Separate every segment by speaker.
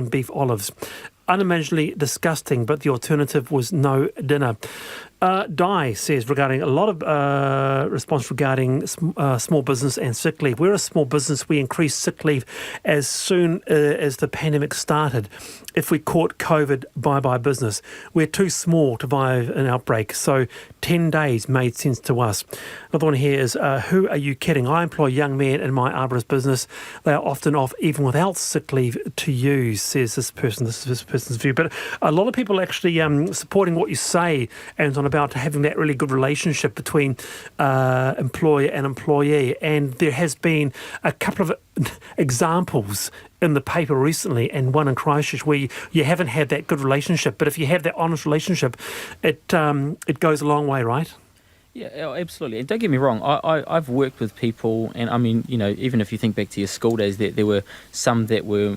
Speaker 1: beef olives. Unimaginably disgusting, but the alternative was no dinner. Di says regarding a lot of response regarding small business and sick leave. We're a small business. We increased sick leave as soon as the pandemic started. If we caught COVID, bye-bye business. We're too small to survive an outbreak, so 10 days made sense to us. Another one here is, who are you kidding? I employ young men in my arborist business. They are often off even without sick leave to use, says this person. This is this person's view. But a lot of people actually supporting what you say, and on about having that really good relationship between employer and employee. And there has been a couple of examples in the paper recently, and one in Christchurch, where you haven't had that good relationship. But if you have that honest relationship, it goes a long way, right?
Speaker 2: Yeah, absolutely. And don't get me wrong, I've worked with people, and I mean, even if you think back to your school days, there were some that were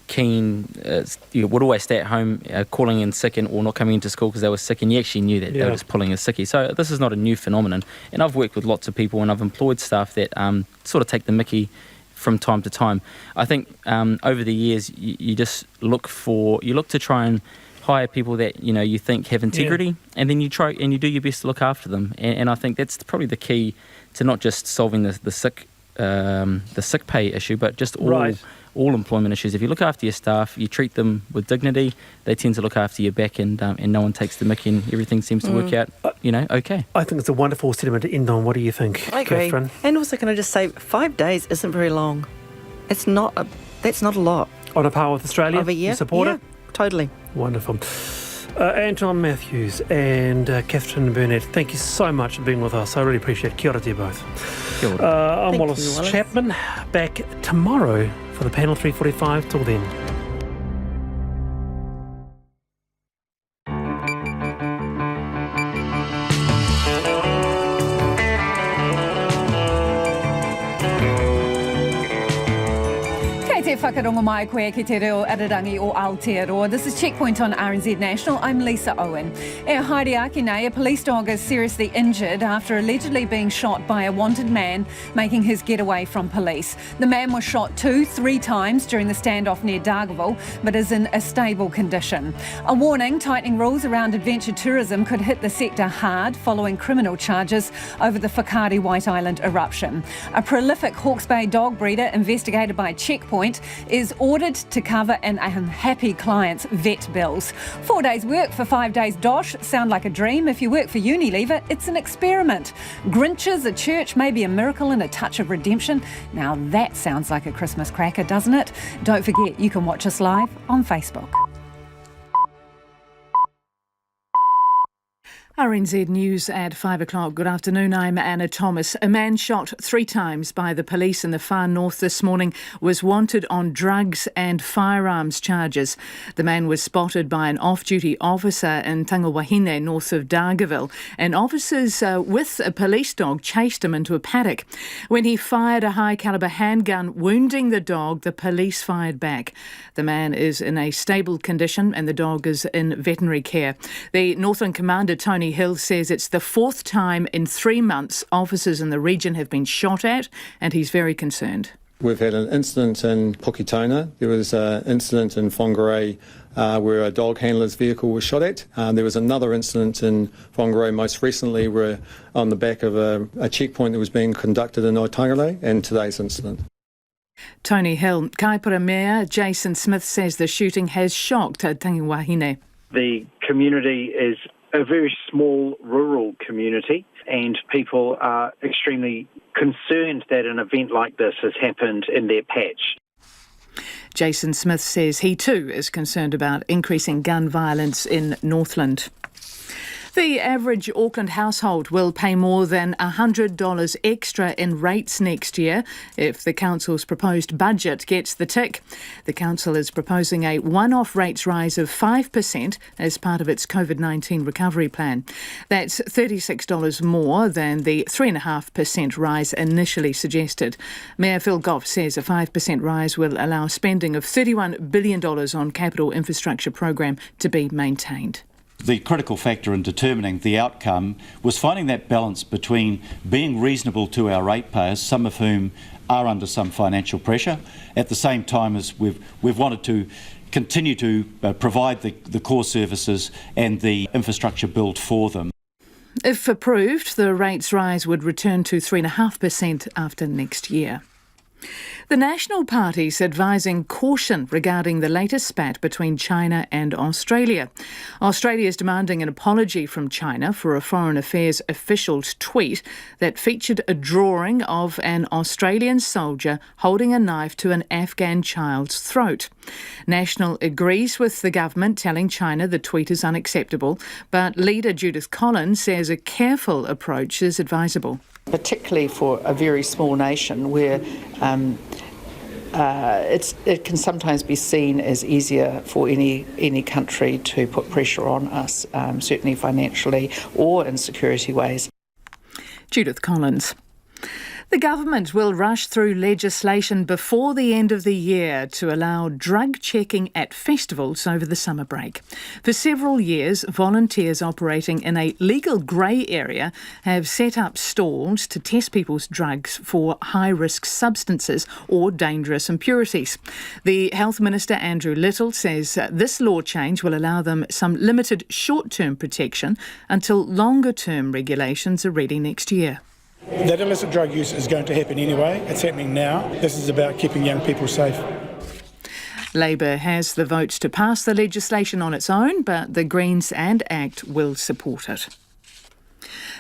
Speaker 2: keen, would always stay at home, calling in sick or not coming into school because they were sick, and you actually knew that they were just pulling a sickie. So this is not a new phenomenon. And I've worked with lots of people, and I've employed staff that sort of take the mickey from time to time. I think over the years, you just look to try and hire people that you think have integrity, and then you try and you do your best to look after them. And I think that's probably the key to not just solving the sick pay issue, but just all employment issues. If you look after your staff, you treat them with dignity, they tend to look after your back, and no one takes the mickey, and everything seems to work out, okay.
Speaker 1: I think it's a wonderful sentiment to end on. What do you think,
Speaker 3: I agree.
Speaker 1: Catherine?
Speaker 3: And also, can I just say, 5 days isn't very long. That's not a lot.
Speaker 1: On a par with Australia?
Speaker 3: Of a year?
Speaker 1: You support it?
Speaker 3: Totally.
Speaker 1: Wonderful. Anton Matthews and Catherine Burnett, thank you so much for being with us. I really appreciate it. Kia ora to you both.
Speaker 2: Kia ora.
Speaker 1: I'm Wallace Chapman, back tomorrow for the panel 3:45. Till then.
Speaker 4: Whakarongo mai koe ki te reo ararangi o Aotearoa. This is Checkpoint on RNZ National. I'm Lisa Owen. E Haereaki nei, a police dog is seriously injured after allegedly being shot by a wanted man making his getaway from police. The man was shot 3 times during the standoff near Dargaville, but is in a stable condition. A warning, tightening rules around adventure tourism could hit the sector hard following criminal charges over the Whakaari White Island eruption. A prolific Hawke's Bay dog breeder investigated by Checkpoint is ordered to cover an unhappy client's vet bills. 4 days work for 5 days dosh sound like a dream. If you work for Unilever, it's an experiment. Grinches, a church, maybe a miracle and a touch of redemption. Now that sounds like a Christmas cracker, doesn't it? Don't forget, you can watch us live on Facebook.
Speaker 5: RNZ News at 5 o'clock. Good afternoon, I'm Anna Thomas. A man shot 3 times by the police in the far north this morning was wanted on drugs and firearms charges. The man was spotted by an off-duty officer in Tangawahine, north of Dargaville, and officers with a police dog chased him into a paddock. When he fired a high-caliber handgun, wounding the dog, the police fired back. The man is in a stable condition and the dog is in veterinary care. The Northland Commander, Tony Hill, says it's the 4th time in 3 months officers in the region have been shot at, and he's very concerned.
Speaker 6: We've had an incident in Pokitona. There was an incident in Whakaari where a dog handler's vehicle was shot at. There was another incident in Whakaari most recently where on the back of a checkpoint that was being conducted in Otaigare, and today's incident.
Speaker 5: Tony Hill. Kaipara Mayor Jason Smith says the shooting has shocked Tangawahine.
Speaker 7: The community is a very small rural community, and people are extremely concerned that an event like this has happened in their patch.
Speaker 5: Jason Smith says he too is concerned about increasing gun violence in Northland. The average Auckland household will pay more than $100 extra in rates next year if the council's proposed budget gets the tick. The council is proposing a one-off rates rise of 5% as part of its COVID-19 recovery plan. That's $36 more than the 3.5% rise initially suggested. Mayor Phil Goff says a 5% rise will allow spending of $31 billion on capital infrastructure program to be maintained.
Speaker 8: The critical factor in determining the outcome was finding that balance between being reasonable to our ratepayers, some of whom are under some financial pressure, at the same time as we've wanted to continue to provide the core services and the infrastructure built for them.
Speaker 5: If approved, the rates rise would return to 3.5% after next year. The National Party's advising caution regarding the latest spat between China and Australia. Australia is demanding an apology from China for a Foreign Affairs official's tweet that featured a drawing of an Australian soldier holding a knife to an Afghan child's throat. National agrees with the government, telling China the tweet is unacceptable, but leader Judith Collins says a careful approach is advisable.
Speaker 9: Particularly for a very small nation where it can sometimes be seen as easier for any country to put pressure on us, certainly financially or in security ways.
Speaker 5: Judith Collins. The government will rush through legislation before the end of the year to allow drug checking at festivals over the summer break. For several years, volunteers operating in a legal grey area have set up stalls to test people's drugs for high-risk substances or dangerous impurities. The Health Minister, Andrew Little, says this law change will allow them some limited short-term protection until longer-term regulations are ready next year.
Speaker 10: That illicit drug use is going to happen anyway. It's happening now. This is about keeping young people safe.
Speaker 5: Labor has the votes to pass the legislation on its own, but the Greens and ACT will support it.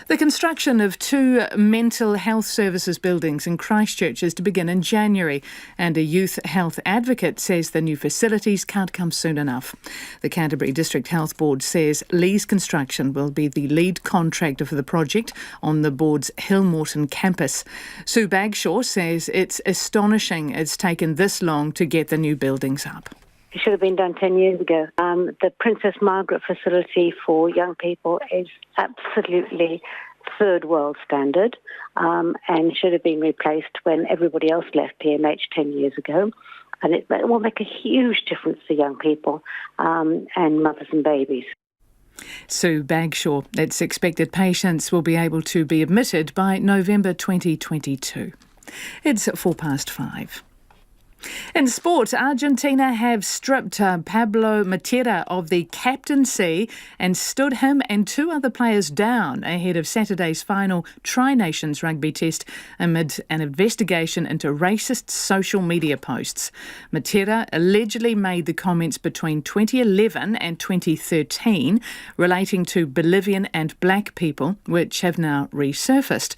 Speaker 5: The construction of 2 mental health services buildings in Christchurch is to begin in January, and a youth health advocate says the new facilities can't come soon enough. The Canterbury District Health Board says Lee's Construction will be the lead contractor for the project on the board's Hillmorton campus. Sue Bagshaw says it's astonishing it's taken this long to get the new buildings up.
Speaker 11: It should have been done 10 years ago. The Princess Margaret facility for young people is absolutely third world standard and should have been replaced when everybody else left PMH 10 years ago. And it will make a huge difference to young people and mothers and babies.
Speaker 5: Sue Bagshaw. It's expected patients will be able to be admitted by November 2022. It's 5:04. In sport, Argentina have stripped Pablo Matera of the captaincy and stood him and 2 other players down ahead of Saturday's final Tri-Nations rugby test amid an investigation into racist social media posts. Matera allegedly made the comments between 2011 and 2013 relating to Bolivian and black people, which have now resurfaced.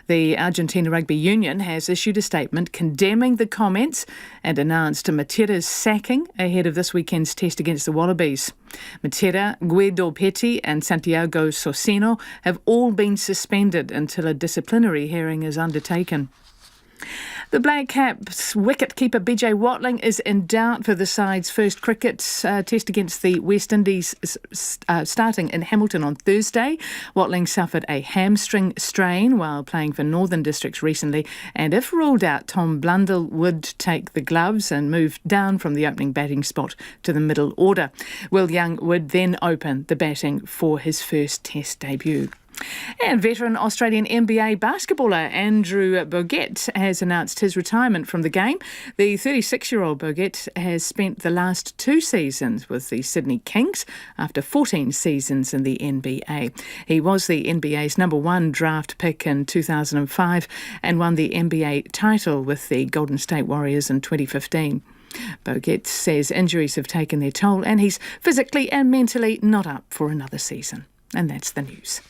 Speaker 5: The Argentina Rugby Union has issued a statement condemning the comments and announced Matera's sacking ahead of this weekend's test against the Wallabies. Matera, Guido Petti and Santiago Socino have all been suspended until a disciplinary hearing is undertaken. The Black Caps wicket-keeper BJ Watling is in doubt for the side's first cricket test against the West Indies starting in Hamilton on Thursday. Watling suffered a hamstring strain while playing for Northern Districts recently, and if ruled out, Tom Blundell would take the gloves and move down from the opening batting spot to the middle order. Will Young would then open the batting for his first test debut. And veteran Australian NBA basketballer Andrew Bogut has announced his retirement from the game. The 36-year-old Bogut has spent the last 2 seasons with the Sydney Kings after 14 seasons in the NBA. He was the NBA's #1 draft pick in 2005 and won the NBA title with the Golden State Warriors in 2015. Bogut says injuries have taken their toll and he's physically and mentally not up for another season. And that's the news.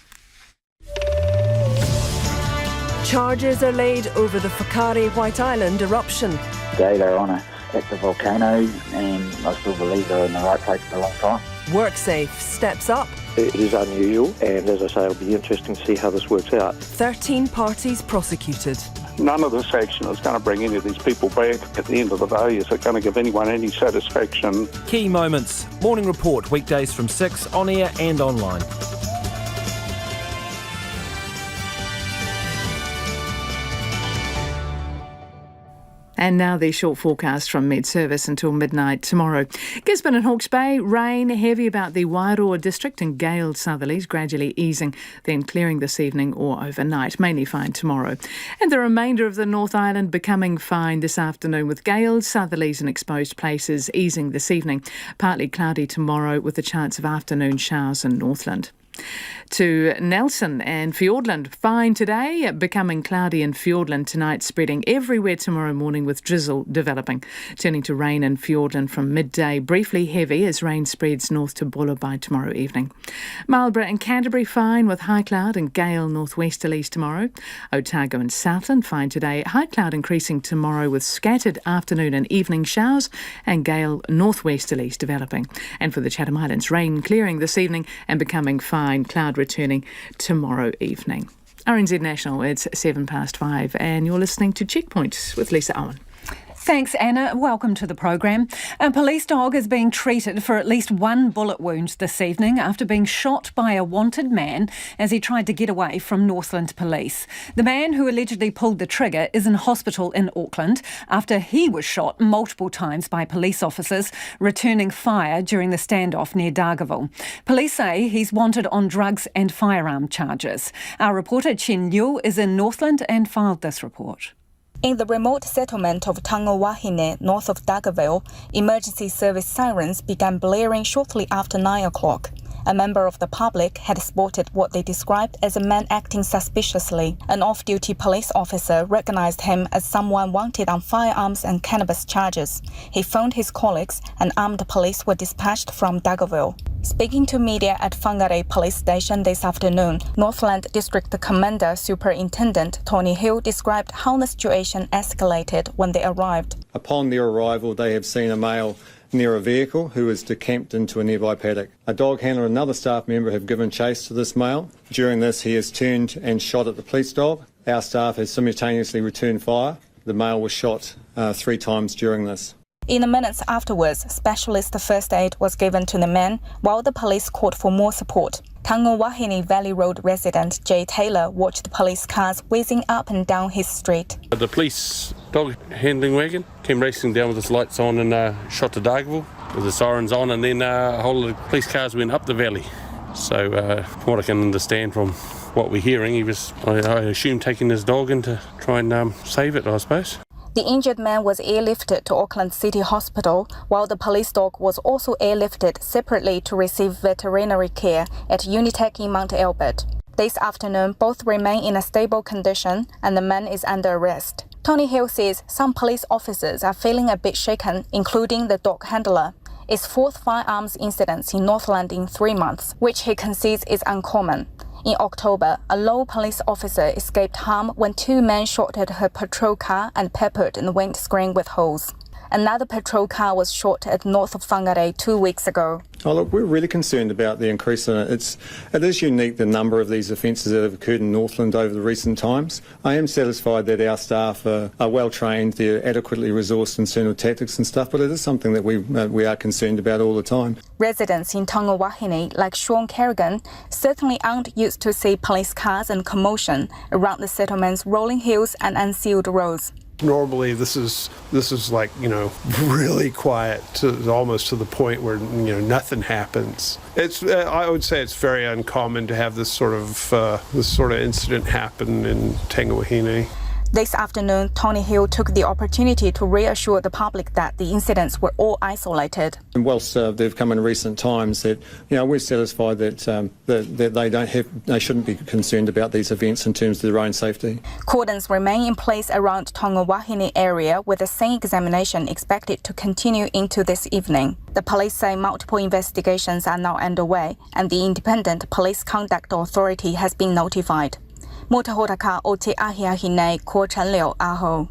Speaker 12: Charges are laid over the Whakaari White Island eruption.
Speaker 13: Today they're on an active volcano and I still believe they're in the right place for a long time.
Speaker 12: WorkSafe steps up.
Speaker 14: It is unusual and as I say it'll be interesting to see how this works out.
Speaker 12: 13 parties prosecuted.
Speaker 15: None of this action is going to bring any of these people back. At the end of the day, is it going to give anyone any satisfaction?
Speaker 16: Key moments. Morning Report, weekdays from 6 on air and online.
Speaker 5: And now the short forecast from Met Service until midnight tomorrow. Gisborne and Hawke's Bay, rain heavy about the Whakaari district and gale southerlies gradually easing, then clearing this evening or overnight, mainly fine tomorrow. And the remainder of the North Island becoming fine this afternoon with gales, southerlies and exposed places easing this evening. Partly cloudy tomorrow with a chance of afternoon showers in Northland. To Nelson and Fiordland, fine today, becoming cloudy in Fiordland tonight, spreading everywhere tomorrow morning with drizzle developing. Turning to rain in Fiordland from midday, briefly heavy as rain spreads north to Buller by tomorrow evening. Marlborough and Canterbury fine with high cloud and gale northwesterlies tomorrow. Otago and Southland fine today, high cloud increasing tomorrow with scattered afternoon and evening showers and gale northwesterlies developing. And for the Chatham Islands, rain clearing this evening and becoming fine, cloud returning tomorrow evening. RNZ National, it's 5:07 and you're listening to Checkpoint with Lisa Owen.
Speaker 4: Thanks, Anna. Welcome to the program. A police dog is being treated for at least one bullet wound this evening after being shot by a wanted man as he tried to get away from Northland police. The man who allegedly pulled the trigger is in hospital in Auckland after he was shot multiple times by police officers returning fire during the standoff near Dargaville. Police say he's wanted on drugs and firearm charges. Our reporter Chen Liu is in Northland and filed this report.
Speaker 17: In the remote settlement of Tangawahine, north of Dargaville, emergency service sirens began blaring shortly after 9 o'clock. A member of the public had spotted what they described as a man acting suspiciously. An off-duty police officer recognized him as someone wanted on firearms and cannabis charges. He phoned his colleagues and armed police were dispatched from Dargaville. Speaking to media at Whakaari police station this afternoon, Northland District Commander Superintendent Tony Hill described how the situation escalated when they arrived.
Speaker 6: Upon their arrival, they have seen a male near a vehicle who is decamped into a nearby paddock. A dog handler and another staff member have given chase to this male. During this, he has turned and shot at the police dog. Our staff has simultaneously returned fire. The male was shot 3 times during this.
Speaker 17: In the minutes afterwards, specialist first aid was given to the man while the police called for more support. Tangawahine Valley Road resident Jay Taylor watched police cars whizzing up and down his street.
Speaker 18: The police dog handling wagon came racing down with its lights on and shot to Dargaville with the sirens on, and then a whole lot of police cars went up the valley. So from what I can understand from what we're hearing, he was, I assume, taking his dog in to try and save it, I suppose.
Speaker 17: The injured man was airlifted to Auckland City Hospital, while the police dog was also airlifted separately to receive veterinary care at Unitec in Mount Albert. This afternoon, both remain in a stable condition and the man is under arrest. Tony Hill says some police officers are feeling a bit shaken, including the dog handler. It's 4th firearms incidents in Northland in 3 months, which he concedes is uncommon. In October, a low police officer escaped harm when 2 men shot at her patrol car and peppered the windscreen with holes. Another patrol car was shot at north of Whakaari 2 weeks ago.
Speaker 6: Oh, look, we're really concerned about the increase in it. It is unique, the number of these offences that have occurred in Northland over the recent times. I am satisfied that our staff are well trained, they're adequately resourced in certain tactics and stuff, but it is something that we are concerned about all the time.
Speaker 17: Residents in Tangawahine, like Sean Kerrigan, certainly aren't used to see police cars and commotion around the settlement's rolling hills and unsealed roads.
Speaker 19: Normally this is like, really quiet, almost to the point where, nothing happens. I would say it's very uncommon to have this sort of incident happen in Tangawahine.
Speaker 17: This afternoon, Tony Hill took the opportunity to reassure the public that the incidents were all isolated.
Speaker 6: And whilst they've come in recent times, that we're satisfied that they shouldn't be concerned about these events in terms of their own safety.
Speaker 17: Cordons remain in place around Tangawahine area, with a scene examination expected to continue into this evening. The police say multiple investigations are now underway, and the Independent Police Conduct Authority has been notified. Motahotaka o te ahiahine ko Chen Liu aho.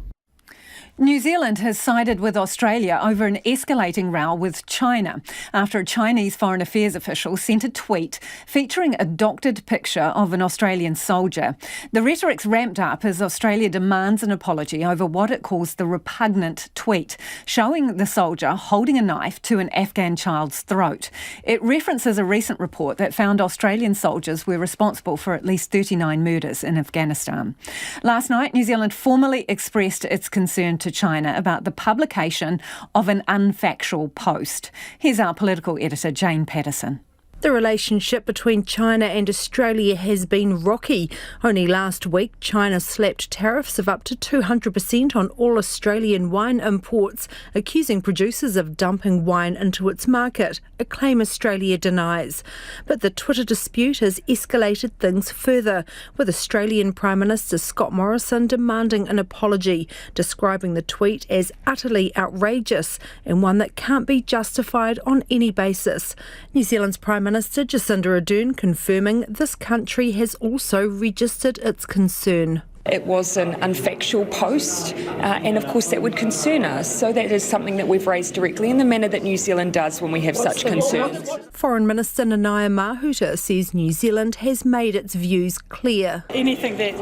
Speaker 4: New Zealand has sided with Australia over an escalating row with China after a Chinese foreign affairs official sent a tweet featuring a doctored picture of an Australian soldier. The rhetoric's ramped up as Australia demands an apology over what it calls the repugnant tweet, showing the soldier holding a knife to an Afghan child's throat. It references a recent report that found Australian soldiers were responsible for at least 39 murders in Afghanistan. Last night, New Zealand formally expressed its concern to China about the publication of an unfactual post. Here's our political editor, Jane Patterson.
Speaker 20: The relationship between China and Australia has been rocky. Only last week, China slapped tariffs of up to 200% on all Australian wine imports, accusing producers of dumping wine into its market, a claim Australia denies. But the Twitter dispute has escalated things further, with Australian Prime Minister Scott Morrison demanding an apology, describing the tweet as utterly outrageous and one that can't be justified on any basis. New Zealand's Prime Minister Jacinda Ardern confirming this country has also registered its concern.
Speaker 21: It was an unfactual post, and of course that would concern us. So that is something that we've raised directly in the manner that New Zealand does when we have such concerns.
Speaker 20: Foreign Minister Nanaia Mahuta says New Zealand has made its views clear.
Speaker 22: Anything that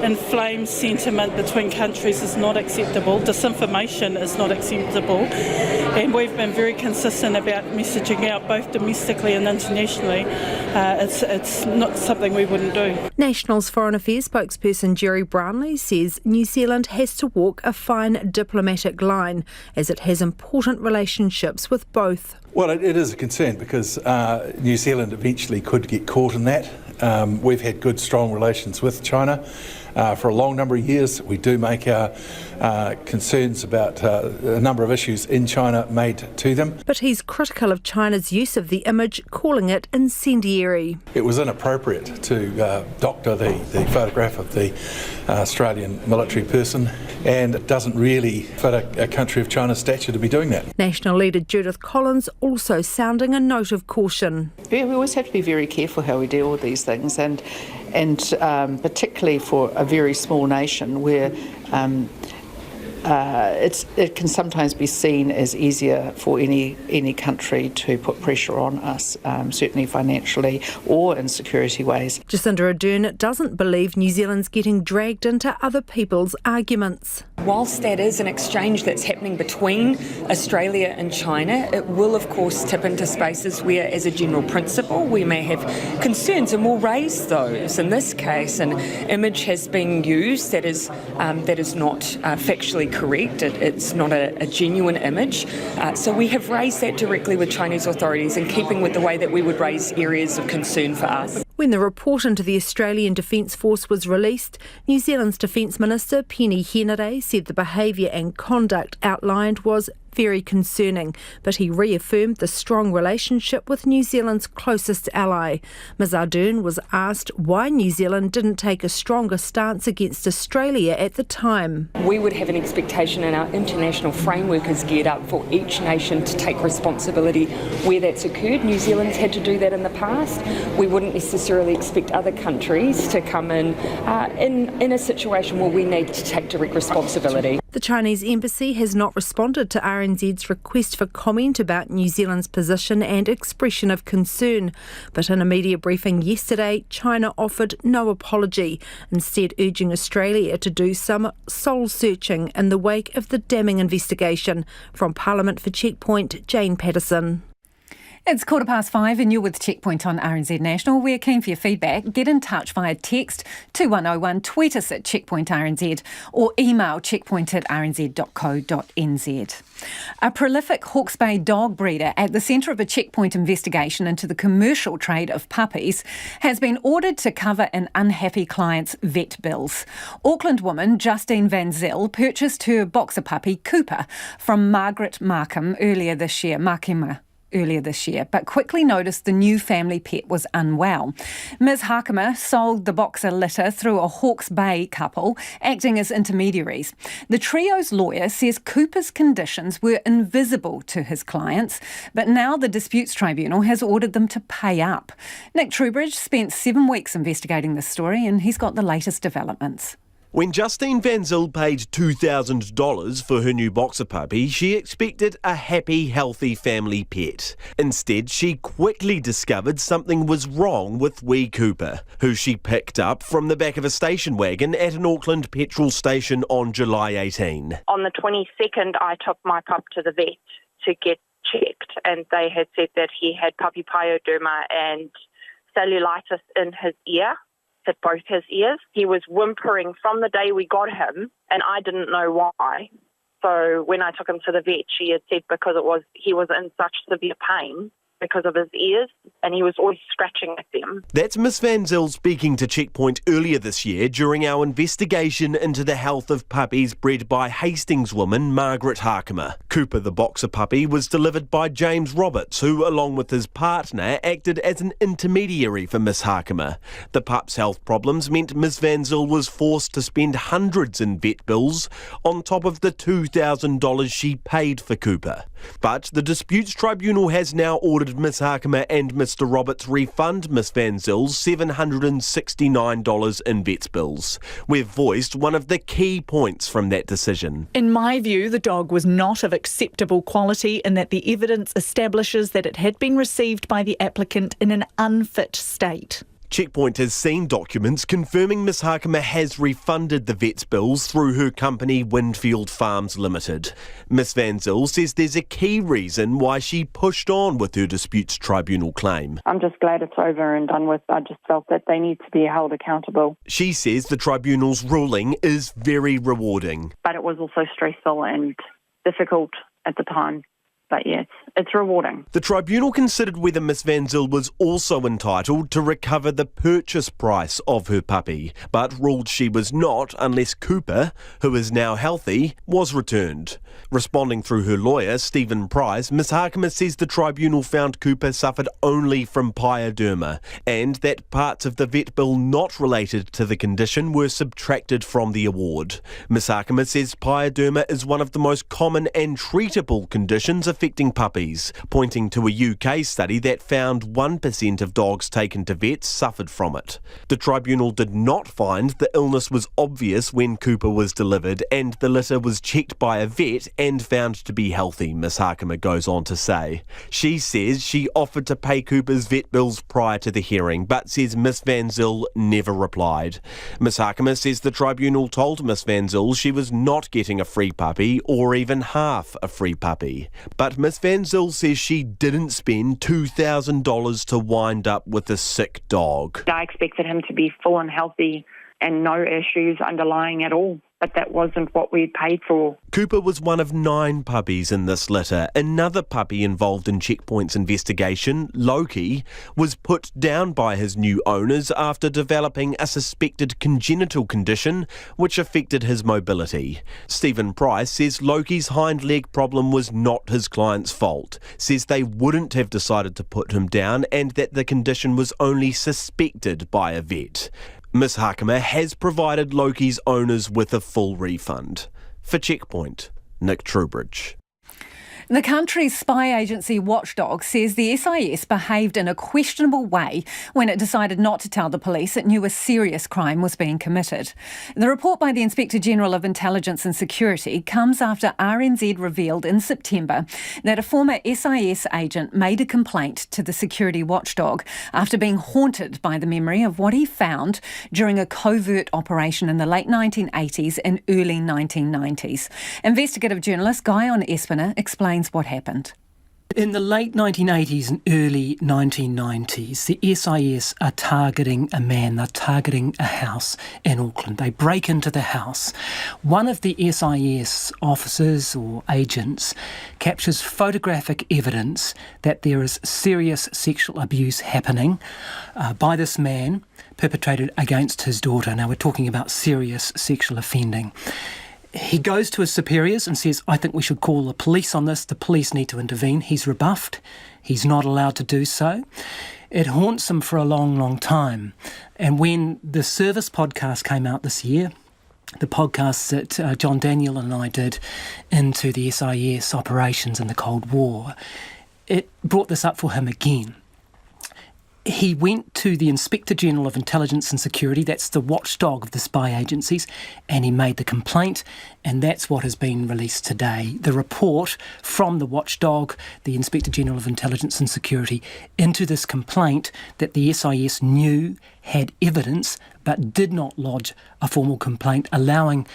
Speaker 22: inflames sentiment between countries is not acceptable. Disinformation is not acceptable. And we've been very consistent about messaging out both domestically and internationally. It's not something we wouldn't do.
Speaker 20: National's Foreign Affairs spokesperson Jerry Brownlee says New Zealand has to walk a fine diplomatic line as it has important relationships with both.
Speaker 23: Well, it is a concern because New Zealand eventually could get caught in that. We've had good, strong relations with China for a long number of years. We do make our concerns about a number of issues in China made to them.
Speaker 20: But he's critical of China's use of the image, calling it incendiary.
Speaker 23: It was inappropriate to doctor the photograph of the Australian military person, and it doesn't really fit a country of China's stature to be doing that.
Speaker 20: National leader Judith Collins also sounding a note of caution.
Speaker 9: Yeah, we always have to be very careful how we deal with these things, and particularly for a very small nation where it can sometimes be seen as easier for any country to put pressure on us, certainly financially or in security ways.
Speaker 20: Jacinda Ardern doesn't believe New Zealand's getting dragged into other people's arguments.
Speaker 21: Whilst that is an exchange that's happening between Australia and China, it will of course tip into spaces where, as a general principle, we may have concerns, and we'll raise those. In this case, an image has been used that is not factually correct. It's not a genuine image. So we have raised that directly with Chinese authorities, in keeping with the way that we would raise areas of concern for us.
Speaker 20: When the report into the Australian Defence Force was released, New Zealand's Defence Minister Penny Henare said the behaviour and conduct outlined was very concerning, but he reaffirmed the strong relationship with New Zealand's closest ally. Ms Ardern was asked why New Zealand didn't take a stronger stance against Australia at the time.
Speaker 21: We would have an expectation, and our international framework is geared up for each nation to take responsibility where that's occurred. New Zealand's had to do that in the past. We wouldn't necessarily expect other countries to come in a situation where we need to take direct responsibility.
Speaker 20: The Chinese embassy has not responded to RNZ's request for comment about New Zealand's position and expression of concern. But in a media briefing yesterday, China offered no apology, instead urging Australia to do some soul-searching in the wake of the damning investigation. From Parliament for Checkpoint, Jane Patterson.
Speaker 4: It's 5:15 and you're with Checkpoint on RNZ National. We're keen for your feedback. Get in touch via text 2101, tweet us at Checkpoint RNZ or email checkpoint@rnz.co.nz. A prolific Hawke's Bay dog breeder at the centre of a Checkpoint investigation into the commercial trade of puppies has been ordered to cover an unhappy client's vet bills. Auckland woman Justine Van Zyl purchased her boxer puppy Cooper from Margaret Markham earlier this year, but quickly noticed the new family pet was unwell. Ms Harkimer sold the boxer litter through a Hawke's Bay couple, acting as intermediaries. The trio's lawyer says Cooper's conditions were invisible to his clients, but now the Disputes Tribunal has ordered them to pay up. Nick Trubridge spent 7 weeks investigating this story, and he's got the latest developments.
Speaker 24: When Justine Van Zyl paid $2,000 for her new boxer puppy, she expected a happy, healthy family pet. Instead, she quickly discovered something was wrong with wee Cooper, who she picked up from the back of a station wagon at an Auckland petrol station on July 18.
Speaker 25: On the 22nd, I took my pup to the vet to get checked, and they had said that he had puppy pyoderma and cellulitis in his ear. At both his ears. He was whimpering from the day we got him, and I didn't know why. So when I took him to the vet, she had said because he was in such severe pain because of his ears, and he was always scratching at them.
Speaker 24: That's Miss Van Zyl speaking to Checkpoint earlier this year during our investigation into the health of puppies bred by Hastings woman Margaret Harkimer. Cooper the boxer puppy was delivered by James Roberts, who, along with his partner, acted as an intermediary for Miss Harkimer. The pup's health problems meant Miss Van Zyl was forced to spend hundreds in vet bills on top of the $2,000 she paid for Cooper. But the Disputes Tribunal has now ordered Miss Harkimer and Mr Roberts refund Miss Van Zyl's $769 in vet bills. We've voiced one of the key points from that decision.
Speaker 1: In my view, the dog was not of acceptable quality in that the evidence establishes that it had been received by the applicant in an unfit state.
Speaker 24: Checkpoint has seen documents confirming Miss Harkimer has refunded the vet's bills through her company Winfield Farms Limited. Miss Van Zyl says there's a key reason why she pushed on with her Disputes Tribunal claim.
Speaker 2: I'm just glad it's over and done with. I just felt that they need to be held accountable.
Speaker 24: She says the tribunal's ruling is very rewarding.
Speaker 2: But it was also stressful and difficult at the time. But yes, it's rewarding.
Speaker 24: The tribunal considered whether Miss Van Zyl was also entitled to recover the purchase price of her puppy, but ruled she was not unless Cooper, who is now healthy, was returned. Responding through her lawyer, Stephen Price, Miss Harkimer says the tribunal found Cooper suffered only from pyoderma and that parts of the vet bill not related to the condition were subtracted from the award. Miss Harkimer says pyoderma is one of the most common and treatable conditions affecting puppies, pointing to a UK study that found 1% of dogs taken to vets suffered from it. The tribunal did not find the illness was obvious when Cooper was delivered and the litter was checked by a vet and found to be healthy, Miss Harkimer goes on to say. She says she offered to pay Cooper's vet bills prior to the hearing, but says Miss Van Zyl never replied. Miss Harkimer says the tribunal told Miss Van Zyl she was not getting a free puppy or even half a free puppy. But Miss Van Zyl says she didn't spend $2,000 to wind up with a sick dog.
Speaker 2: I expected him to be full and healthy and no issues underlying at all. But that wasn't what we paid for.
Speaker 24: Cooper was one of 9 puppies in this litter. Another puppy involved in Checkpoint's investigation, Loki, was put down by his new owners after developing a suspected congenital condition which affected his mobility. Stephen Price says Loki's hind leg problem was not his client's fault, says they wouldn't have decided to put him down and that the condition was only suspected by a vet. Miss Harkimer has provided Loki's owners with a full refund. For Checkpoint, Nick Trubridge.
Speaker 4: The country's spy agency Watchdog says the SIS behaved in a questionable way when it decided not to tell the police it knew a serious crime was being committed. The report by the Inspector General of Intelligence and Security comes after RNZ revealed in September that a former SIS agent made a complaint to the security watchdog after being haunted by the memory of what he found during a covert operation in the late 1980s and early 1990s. Investigative journalist Guyon Espiner explains what happened.
Speaker 3: In the late 1980s and early 1990s, the SIS are targeting a man, they're targeting a house in Auckland. They break into the house. One of the SIS officers or agents captures photographic evidence that there is serious sexual abuse happening by this man perpetrated against his daughter. Now, we're talking about serious sexual offending. He goes to his superiors and says, I think we should call the police on this. The police need to intervene. He's rebuffed. He's not allowed to do so. It haunts him for a long, long time. And when the Service podcast came out this year, the podcast that John Daniel and I did into the SIS operations in the Cold War, it brought this up for him again. He went to the Inspector General of Intelligence and Security, that's the watchdog of the spy agencies, and he made the complaint, and that's what has been released today. The report from the watchdog, the Inspector General of Intelligence and Security, into this complaint that the SIS knew, had evidence, but did not lodge a formal complaint, allowing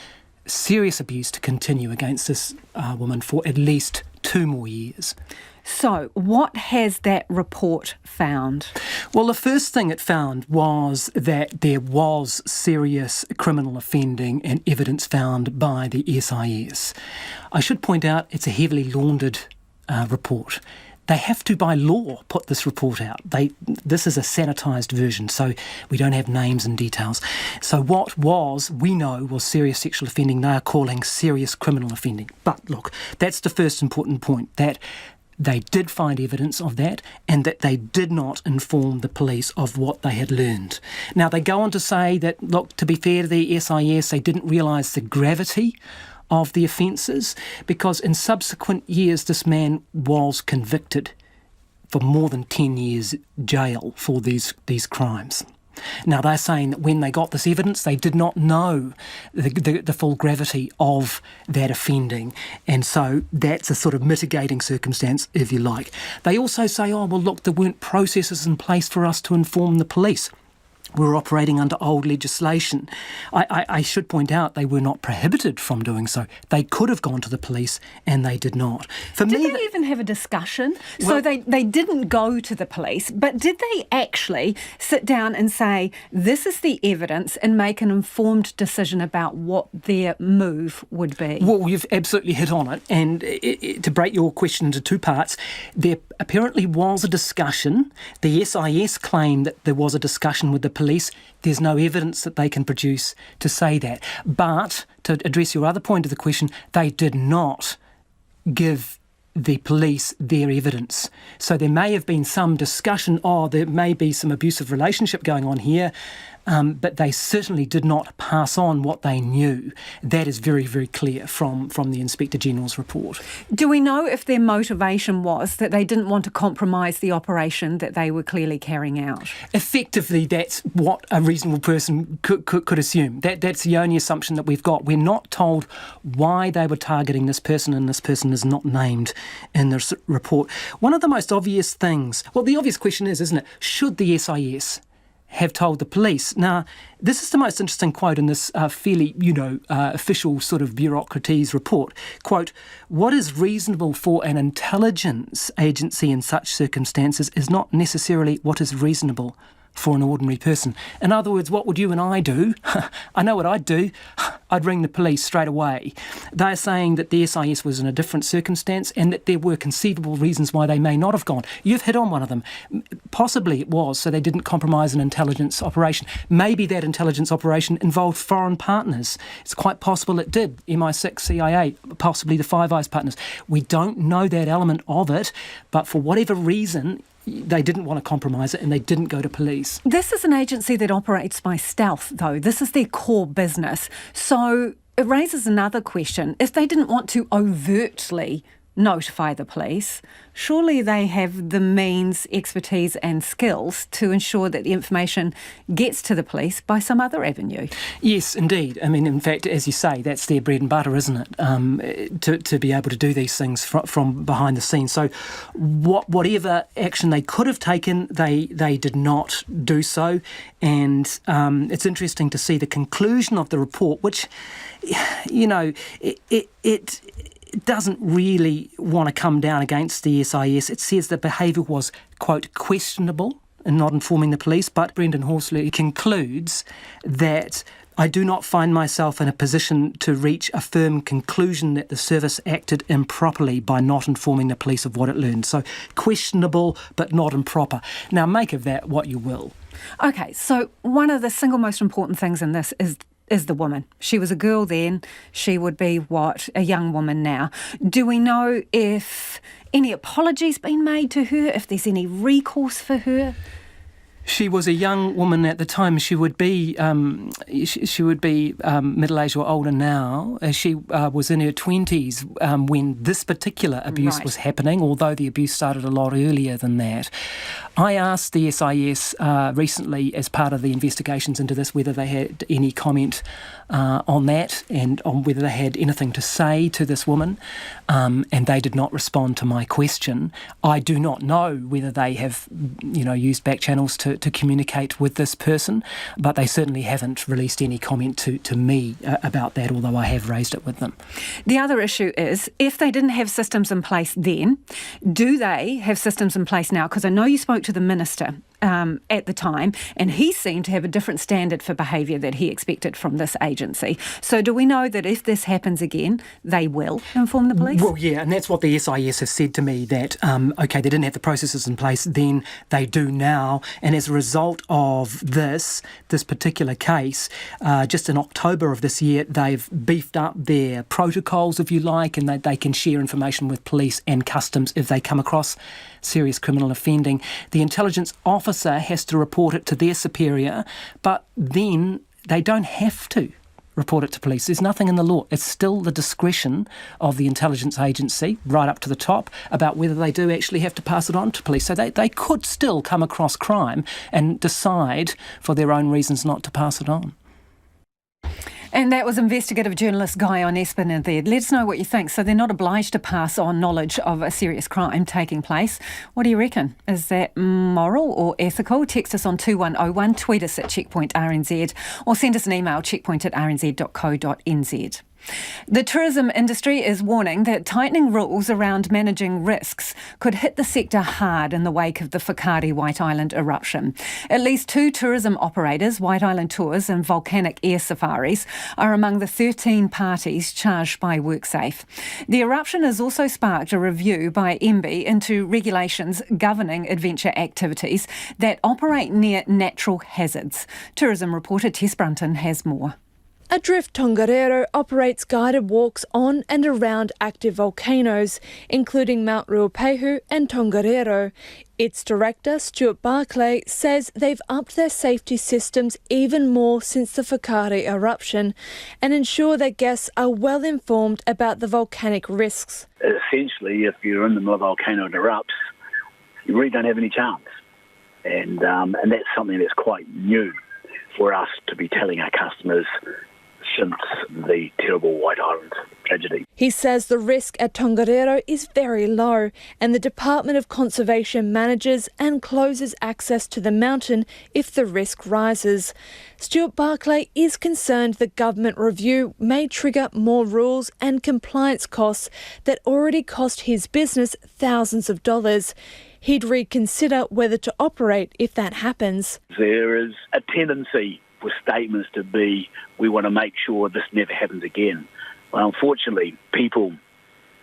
Speaker 3: serious abuse to continue against this woman for at least 2 more years.
Speaker 4: So what has that report found?
Speaker 3: Well, the first thing it found was that there was serious criminal offending and evidence found by the SIS. I should point out it's a heavily laundered report. They have to, by law, put this report out. This is a sanitised version, so we don't have names and details. So what we know was serious sexual offending. They are calling serious criminal offending. But look, that's the first important point, that they did find evidence of that and that they did not inform the police of what they had learned. Now, they go on to say that, look, to be fair to the SIS, they didn't realise the gravity of the offences, because in subsequent years this man was convicted for more than 10 years jail for these crimes. Now, they're saying that when they got this evidence, they did not know the full gravity of that offending, and so that's a sort of mitigating circumstance, if you like. They also say, oh, well, look, there weren't processes in place for us to inform the police. We're operating under old legislation. I should point out they were not prohibited from doing so. They could have gone to the police and they did not.
Speaker 4: Did they even have a discussion? So they didn't go to the police, but did they actually sit down and say, this is the evidence, and make an informed decision about what their move would be?
Speaker 3: Well, you've absolutely hit on it. And to break your question into two parts, there apparently was a discussion. The SIS claimed that there was a discussion with the police. There's no evidence that they can produce to say that. But to address your other point of the question, they did not give the police their evidence. So there may have been some discussion, there may be some abusive relationship going on here, but they certainly did not pass on what they knew. That is very, very clear from the Inspector General's report.
Speaker 4: Do we know if their motivation was that they didn't want to compromise the operation that they were clearly carrying out?
Speaker 3: Effectively, that's what a reasonable person could assume. That's the only assumption that we've got. We're not told why they were targeting this person, and this person is not named in this report. One of the most obvious things, the obvious question is, isn't it, should the SIS have told the police? Now, this is the most interesting quote in this fairly, official sort of bureaucraties report. Quote, what is reasonable for an intelligence agency in such circumstances is not necessarily what is reasonable for an ordinary person. In other words, what would you and I do? I know what I'd do. I'd ring the police straight away. They're saying that the SIS was in a different circumstance and that there were conceivable reasons why they may not have gone. You've hit on one of them. Possibly it was so they didn't compromise an intelligence operation. Maybe that intelligence operation involved foreign partners. It's quite possible it did. MI6, CIA, possibly the Five Eyes partners. We don't know that element of it, but for whatever reason, they didn't want to compromise it and they didn't go to police.
Speaker 4: This is an agency that operates by stealth, though. This is their core business. So it raises another question. If they didn't want to overtly notify the police, surely they have the means, expertise and skills to ensure that the information gets to the police by some other avenue.
Speaker 3: Yes, indeed. I mean, in fact, as you say, that's their bread and butter, isn't it? To be able to do these things from behind the scenes. So whatever action they could have taken, they did not do so. And it's interesting to see the conclusion of the report, which, it doesn't really want to come down against the SIS. It says the behaviour was, quote, questionable in not informing the police, but Brendan Horsley concludes that I do not find myself in a position to reach a firm conclusion that the service acted improperly by not informing the police of what it learned. So questionable, but not improper. Now, make of that what you will.
Speaker 4: Okay, so one of the single most important things in this is the woman. She was a girl then. She would be, a young woman now. Do we know if any apologies been made to her, if there's any recourse for her?
Speaker 3: She was a young woman at the time. She would be middle-aged or older now. She was in her 20s when this particular abuse was happening, although the abuse started a lot earlier than that. I asked the SIS recently as part of the investigations into this whether they had any comment on that and on whether they had anything to say to this woman, and they did not respond to my question. I do not know whether they have, used back channels to communicate with this person, but they certainly haven't released any comment to me about that, although I have raised it with them.
Speaker 4: The other issue is, if they didn't have systems in place then, do they have systems in place now? Because I know you spoke to the minister at the time, and he seemed to have a different standard for behaviour that he expected from this agency. So do we know that if this happens again, they will inform the police?
Speaker 3: Well, yeah, and that's what the SIS have said to me, that, they didn't have the processes in place then, they do now. And as a result of this particular case, just in October of this year, they've beefed up their protocols, if you like, and they can share information with police and customs if they come across serious criminal offending. The intelligence officer has to report it to their superior, but then they don't have to report it to police. There's nothing in the law. It's still the discretion of the intelligence agency, right up to the top, about whether they do actually have to pass it on to police. So they could still come across crime and decide for their own reasons not to pass it on.
Speaker 4: And that was investigative journalist Guy on Espin there. Let us know what you think. So they're not obliged to pass on knowledge of a serious crime taking place. What do you reckon? Is that moral or ethical? Text us on 2101, tweet us at checkpointrnz, or send us an email, checkpoint@rnz.co.nz. The tourism industry is warning that tightening rules around managing risks could hit the sector hard in the wake of the Whakaari White Island eruption. At least 2 tourism operators, White Island Tours and Volcanic Air Safaris, are among the 13 parties charged by WorkSafe. The eruption has also sparked a review by MB into regulations governing adventure activities that operate near natural hazards. Tourism reporter Tess Brunton has more.
Speaker 7: Adrift Tongariro operates guided walks on and around active volcanoes, including Mount Ruapehu and Tongariro. Its director, Stuart Barclay, says they've upped their safety systems even more since the Whakaari eruption and ensure their guests are well informed about the volcanic risks.
Speaker 8: Essentially, if you're in the middle of a volcano and erupts, you really don't have any chance. And that's something that's quite new for us to be telling our customers since the terrible White Island tragedy.
Speaker 7: He says the risk at Tongariro is very low, and the Department of Conservation manages and closes access to the mountain if the risk rises. Stuart Barclay is concerned the government review may trigger more rules and compliance costs that already cost his business thousands of dollars. He'd reconsider whether to operate if that happens.
Speaker 8: There is a tendency for statements to be, we want to make sure this never happens again. Well, unfortunately, people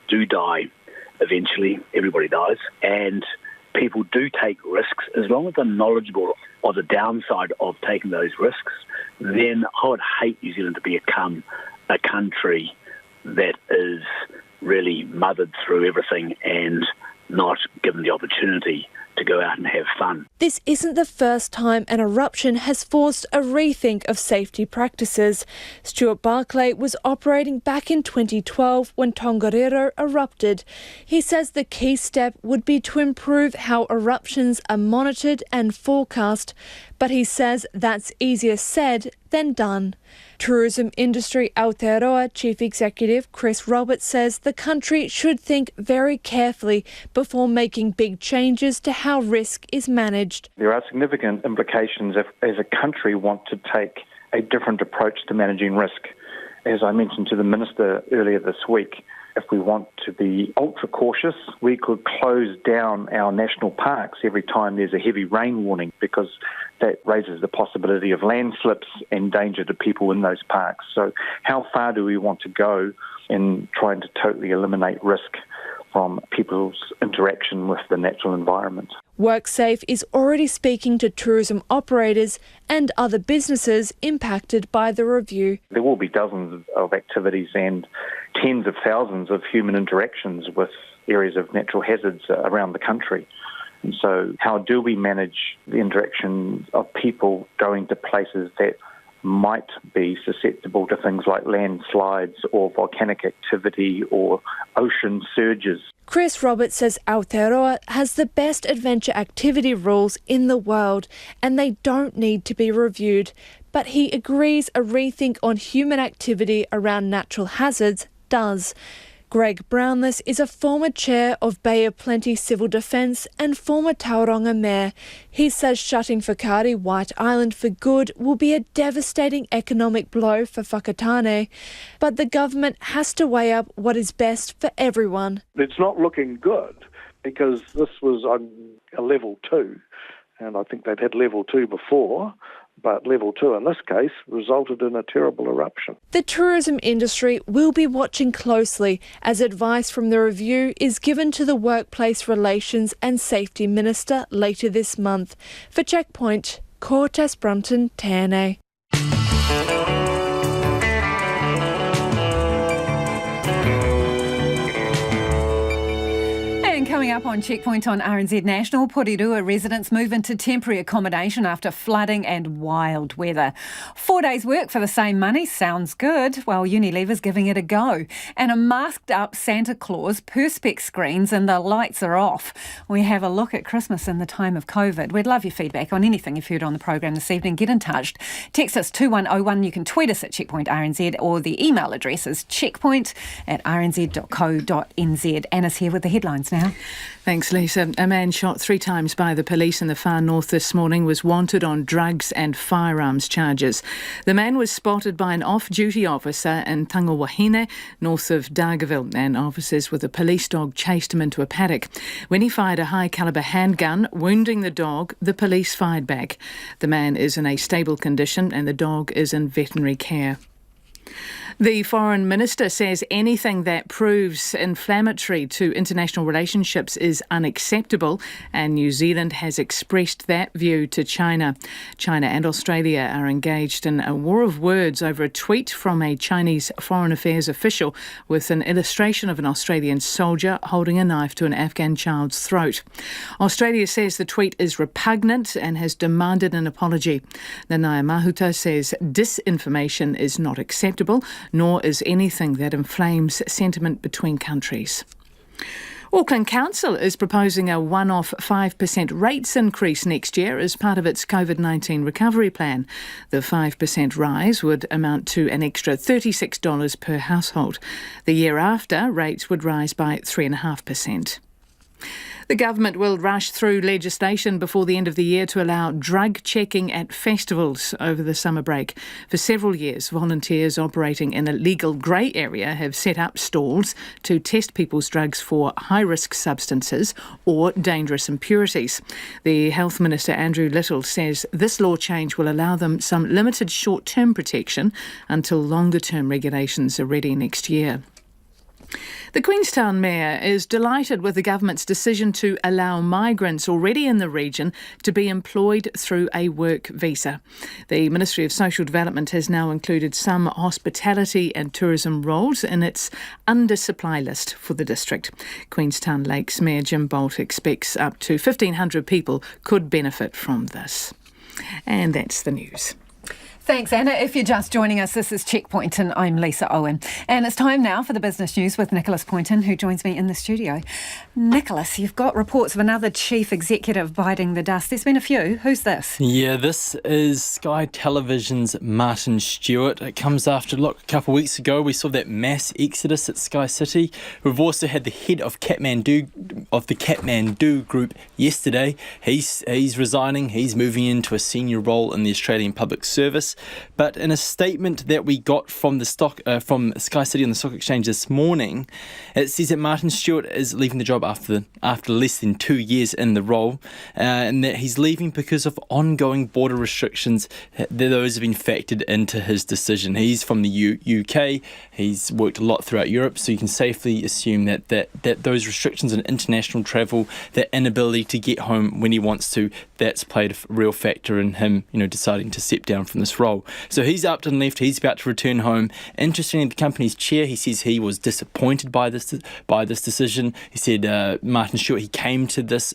Speaker 8: do die eventually. Everybody dies. And people do take risks. As long as they're knowledgeable of the downside of taking those risks, then I would hate New Zealand to become a country that is really mothered through everything and not given the opportunity to go out and have fun.
Speaker 7: This isn't the first time an eruption has forced a rethink of safety practices. Stuart Barclay was operating back in 2012 when Tongariro erupted. He says the key step would be to improve how eruptions are monitored and forecast, but he says that's easier said than done. Tourism Industry Aotearoa Chief Executive Chris Roberts says the country should think very carefully before making big changes to how risk is managed.
Speaker 10: There are significant implications if, as a country, want to take a different approach to managing risk. As I mentioned to the Minister earlier this week, if we want to be ultra cautious, we could close down our national parks every time there's a heavy rain warning, because that raises the possibility of landslips and danger to people in those parks. So how far do we want to go in trying to totally eliminate risk from people's interaction with the natural environment?
Speaker 7: WorkSafe is already speaking to tourism operators and other businesses impacted by the review.
Speaker 10: There will be dozens of activities and tens of thousands of human interactions with areas of natural hazards around the country. And so how do we manage the interaction of people going to places that might be susceptible to things like landslides or volcanic activity or ocean surges?
Speaker 7: Chris Roberts says Aotearoa has the best adventure activity rules in the world and they don't need to be reviewed. But he agrees a rethink on human activity around natural hazards does. Greg Brownless is a former chair of Bay of Plenty Civil Defence and former Tauranga mayor. He says shutting Whakaari White Island for good will be a devastating economic blow for Whakatane. But the government has to weigh up what is best for everyone.
Speaker 11: It's not looking good because this was on a level 2, and I think they'd had level 2 before. But level 2 in this case resulted in a terrible eruption.
Speaker 7: The tourism industry will be watching closely as advice from the review is given to the Workplace Relations and Safety Minister later this month. For Checkpoint, Cortes Brunton, Tēnei.
Speaker 4: Coming up on Checkpoint on RNZ National, Porirua residents move into temporary accommodation after flooding and wild weather. 4 days' work for the same money sounds good, while Unilever's giving it a go. And a masked-up Santa Claus, perspex screens and the lights are off. We have a look at Christmas in the time of COVID. We'd love your feedback on anything you've heard on the program this evening. Get in touch. Text us 2101. You can tweet us at Checkpoint RNZ, or the email address is checkpoint@rnz.co.nz. Anna's here with the headlines now.
Speaker 5: Thanks, Lisa. A man shot 3 times by the police in the far north this morning was wanted on drugs and firearms charges. The man was spotted by an off-duty officer in Tangawahine, north of Dargaville, and officers with a police dog chased him into a paddock. When he fired a high-calibre handgun, wounding the dog, the police fired back. The man is in a stable condition and the dog is in veterinary care. The Foreign Minister says anything that proves inflammatory to international relationships is unacceptable, and New Zealand has expressed that view to China. China and Australia are engaged in a war of words over a tweet from a Chinese Foreign Affairs official with an illustration of an Australian soldier holding a knife to an Afghan child's throat. Australia says the tweet is repugnant and has demanded an apology. Nanaia Mahuta says disinformation is not acceptable, nor is anything that inflames sentiment between countries. Auckland Council is proposing a one-off 5% rates increase next year as part of its COVID-19 recovery plan. The 5% rise would amount to an extra $36 per household. The year after, rates would rise by 3.5%. The government will rush through legislation before the end of the year to allow drug checking at festivals over the summer break. For several years, volunteers operating in a legal grey area have set up stalls to test people's drugs for high-risk substances or dangerous impurities. The Health Minister, Andrew Little, says this law change will allow them some limited short-term protection until longer-term regulations are ready next year. The Queenstown Mayor is delighted with the government's decision to allow migrants already in the region to be employed through a work visa. The Ministry of Social Development has now included some hospitality and tourism roles in its undersupply list for the district. Queenstown Lakes Mayor Jim Bolt expects up to 1,500 people could benefit from this. And that's the news.
Speaker 4: Thanks, Anna. If you're just joining us, this is Checkpoint and I'm Lisa Owen. And it's time now for the business news with Nicholas Poynton, who joins me in the studio. Nicholas, you've got reports of another chief executive biting the dust. There's been a few. Who's this?
Speaker 12: Yeah, this is Sky Television's Martin Stewart. It comes after, a couple of weeks ago, we saw that mass exodus at Sky City. We've also had the head of the Kathmandu group yesterday. He's resigning. He's moving into a senior role in the Australian Public Service. But in a statement that we got from from Sky City on the Stock Exchange this morning, it says that Martin Stewart is leaving the job after less than 2 years in the role, and that he's leaving because of ongoing border restrictions. Those have been factored into his decision. He's from the UK. He's worked a lot throughout Europe, so you can safely assume that those restrictions on international travel, that inability to get home when he wants to, that's played a real factor in him, deciding to step down from this role. role. So he's upped and left. He's about to return home. Interestingly, the company's chair, he says he was disappointed by this decision. He said Martin Stewart, he came to this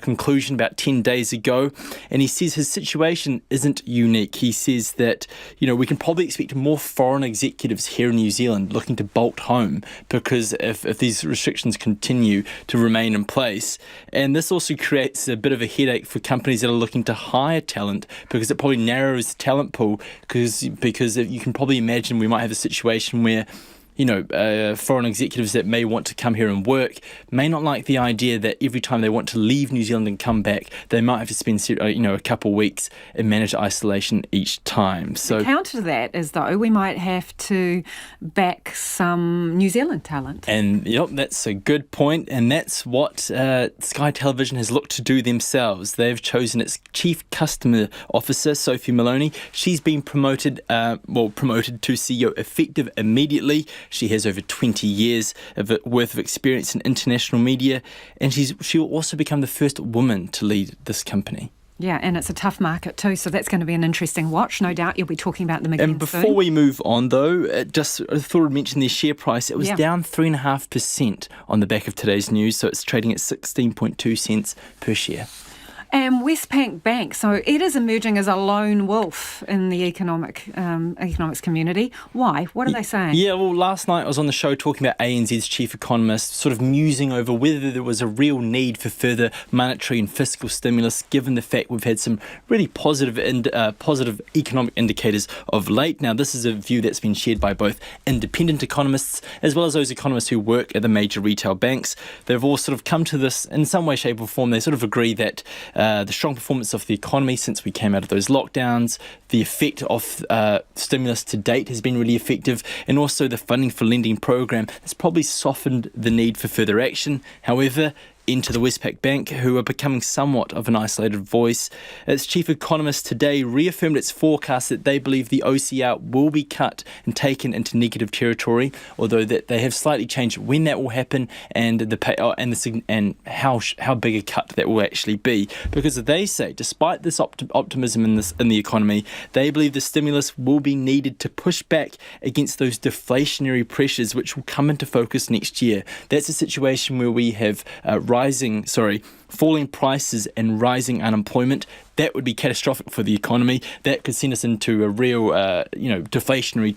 Speaker 12: conclusion about 10 days ago, and he says his situation isn't unique. He says that, we can probably expect more foreign executives here in New Zealand looking to bolt home, because if these restrictions continue to remain in place, and this also creates a bit of a headache for companies that are looking to hire talent, because it probably narrows the talent pool, because you can probably imagine we might have a situation where foreign executives that may want to come here and work may not like the idea that every time they want to leave New Zealand and come back, they might have to spend a couple of weeks in managed isolation each time. So
Speaker 4: the counter to that is, though, we might have to back some New Zealand talent.
Speaker 12: And that's a good point, and that's what Sky Television has looked to do themselves. They've chosen its Chief Customer Officer, Sophie Maloney. She's been promoted to CEO effective immediately. She has over 20 years worth of experience in international media, and she will also become the first woman to lead this company.
Speaker 4: Yeah, and it's a tough market too, so that's going to be an interesting watch. No doubt you'll be talking about them again
Speaker 12: soon. And before
Speaker 4: soon.
Speaker 12: we move on, though, I thought I'd mention their share price. It was down 3.5% on the back of today's news, so it's trading at 16.2 cents per share.
Speaker 4: And Westpac Bank, so it is emerging as a lone wolf in the economics community. Why? What are they saying?
Speaker 12: Yeah, well, last night I was on the show talking about ANZ's chief economist, sort of musing over whether there was a real need for further monetary and fiscal stimulus, given the fact we've had some really positive economic indicators of late. Now, this is a view that's been shared by both independent economists as well as those economists who work at the major retail banks. They've all sort of come to this in some way, shape or form. They sort of agree that the strong performance of the economy since we came out of those lockdowns, the effect of stimulus to date has been really effective, and also the funding for lending program has probably softened the need for further action. However, into the Westpac Bank, who are becoming somewhat of an isolated voice. Its chief economist today reaffirmed its forecast that they believe the OCR will be cut and taken into negative territory, although that they have slightly changed when that will happen and how big a cut that will actually be. Because they say, despite this optimism in the economy, they believe the stimulus will be needed to push back against those deflationary pressures which will come into focus next year. That's a situation where we have falling prices and rising unemployment. That would be catastrophic for the economy. That could send us into a real, deflationary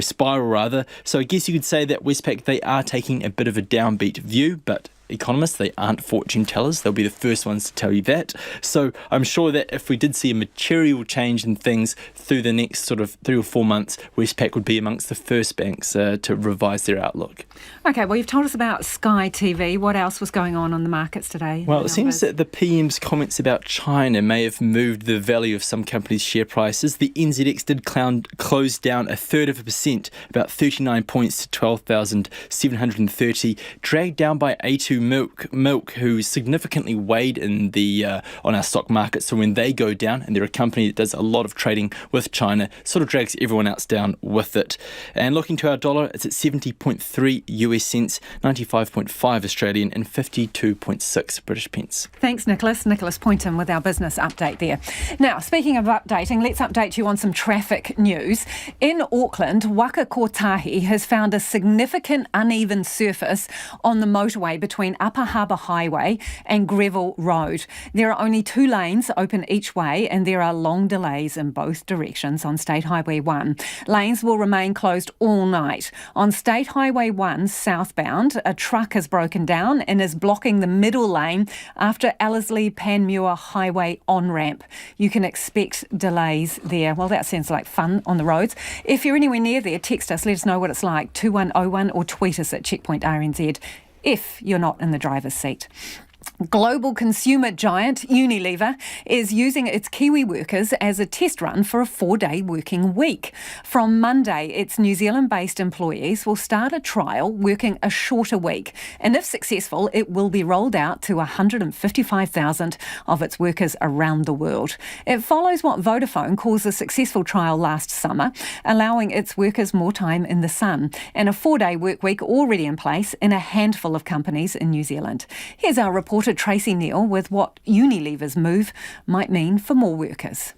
Speaker 12: spiral rather. So I guess you could say that Westpac, they are taking a bit of a downbeat view, but economists, they aren't fortune tellers. They'll be the first ones to tell you that. So I'm sure that if we did see a material change in things through the next sort of 3 or 4 months, Westpac would be amongst the first banks to revise their outlook.
Speaker 4: Okay, well, you've told us about Sky TV. What else was going on the markets today?
Speaker 12: Well, it seems that the PM's comments about China may have moved the value of some companies' share prices. The NZX did close down 1/3%, about 39 points to 12,730, dragged down by A2 Milk, who significantly weighed in on our stock market. So when they go down, and they're a company that does a lot of trading with China, sort of drags everyone else down with it. And looking to our dollar, it's at 70.3 US cents, 95.5 Australian, and 52.6 British pence.
Speaker 4: Thanks, Nicholas. Nicholas Poynton with our business update there. Now, speaking of updating, let's update you on some traffic news. In Auckland, Waka Kotahi has found a significant uneven surface on the motorway between Upper Harbour Highway and Greville Road. There are only 2 lanes open each way, and there are long delays in both directions on State Highway 1. Lanes will remain closed all night. On State Highway 1 southbound, a truck has broken down and is blocking the middle lane after Ellerslie Panmure Highway on-ramp. You can expect delays there. Well, that sounds like fun on the roads. If you're anywhere near there, text us, let us know what it's like, 2101, or tweet us at Checkpoint RNZ if you're not in the driver's seat. Global consumer giant Unilever is using its Kiwi workers as a test run for a 4-day working week. From Monday, its New Zealand-based employees will start a trial working a shorter week. And if successful, it will be rolled out to 155,000 of its workers around the world. It follows what Vodafone calls a successful trial last summer, allowing its workers more time in the sun. And a 4-day work week already in place in a handful of companies in New Zealand. Here's our reporter Tracy Neal with what Unilever's move might mean for more workers.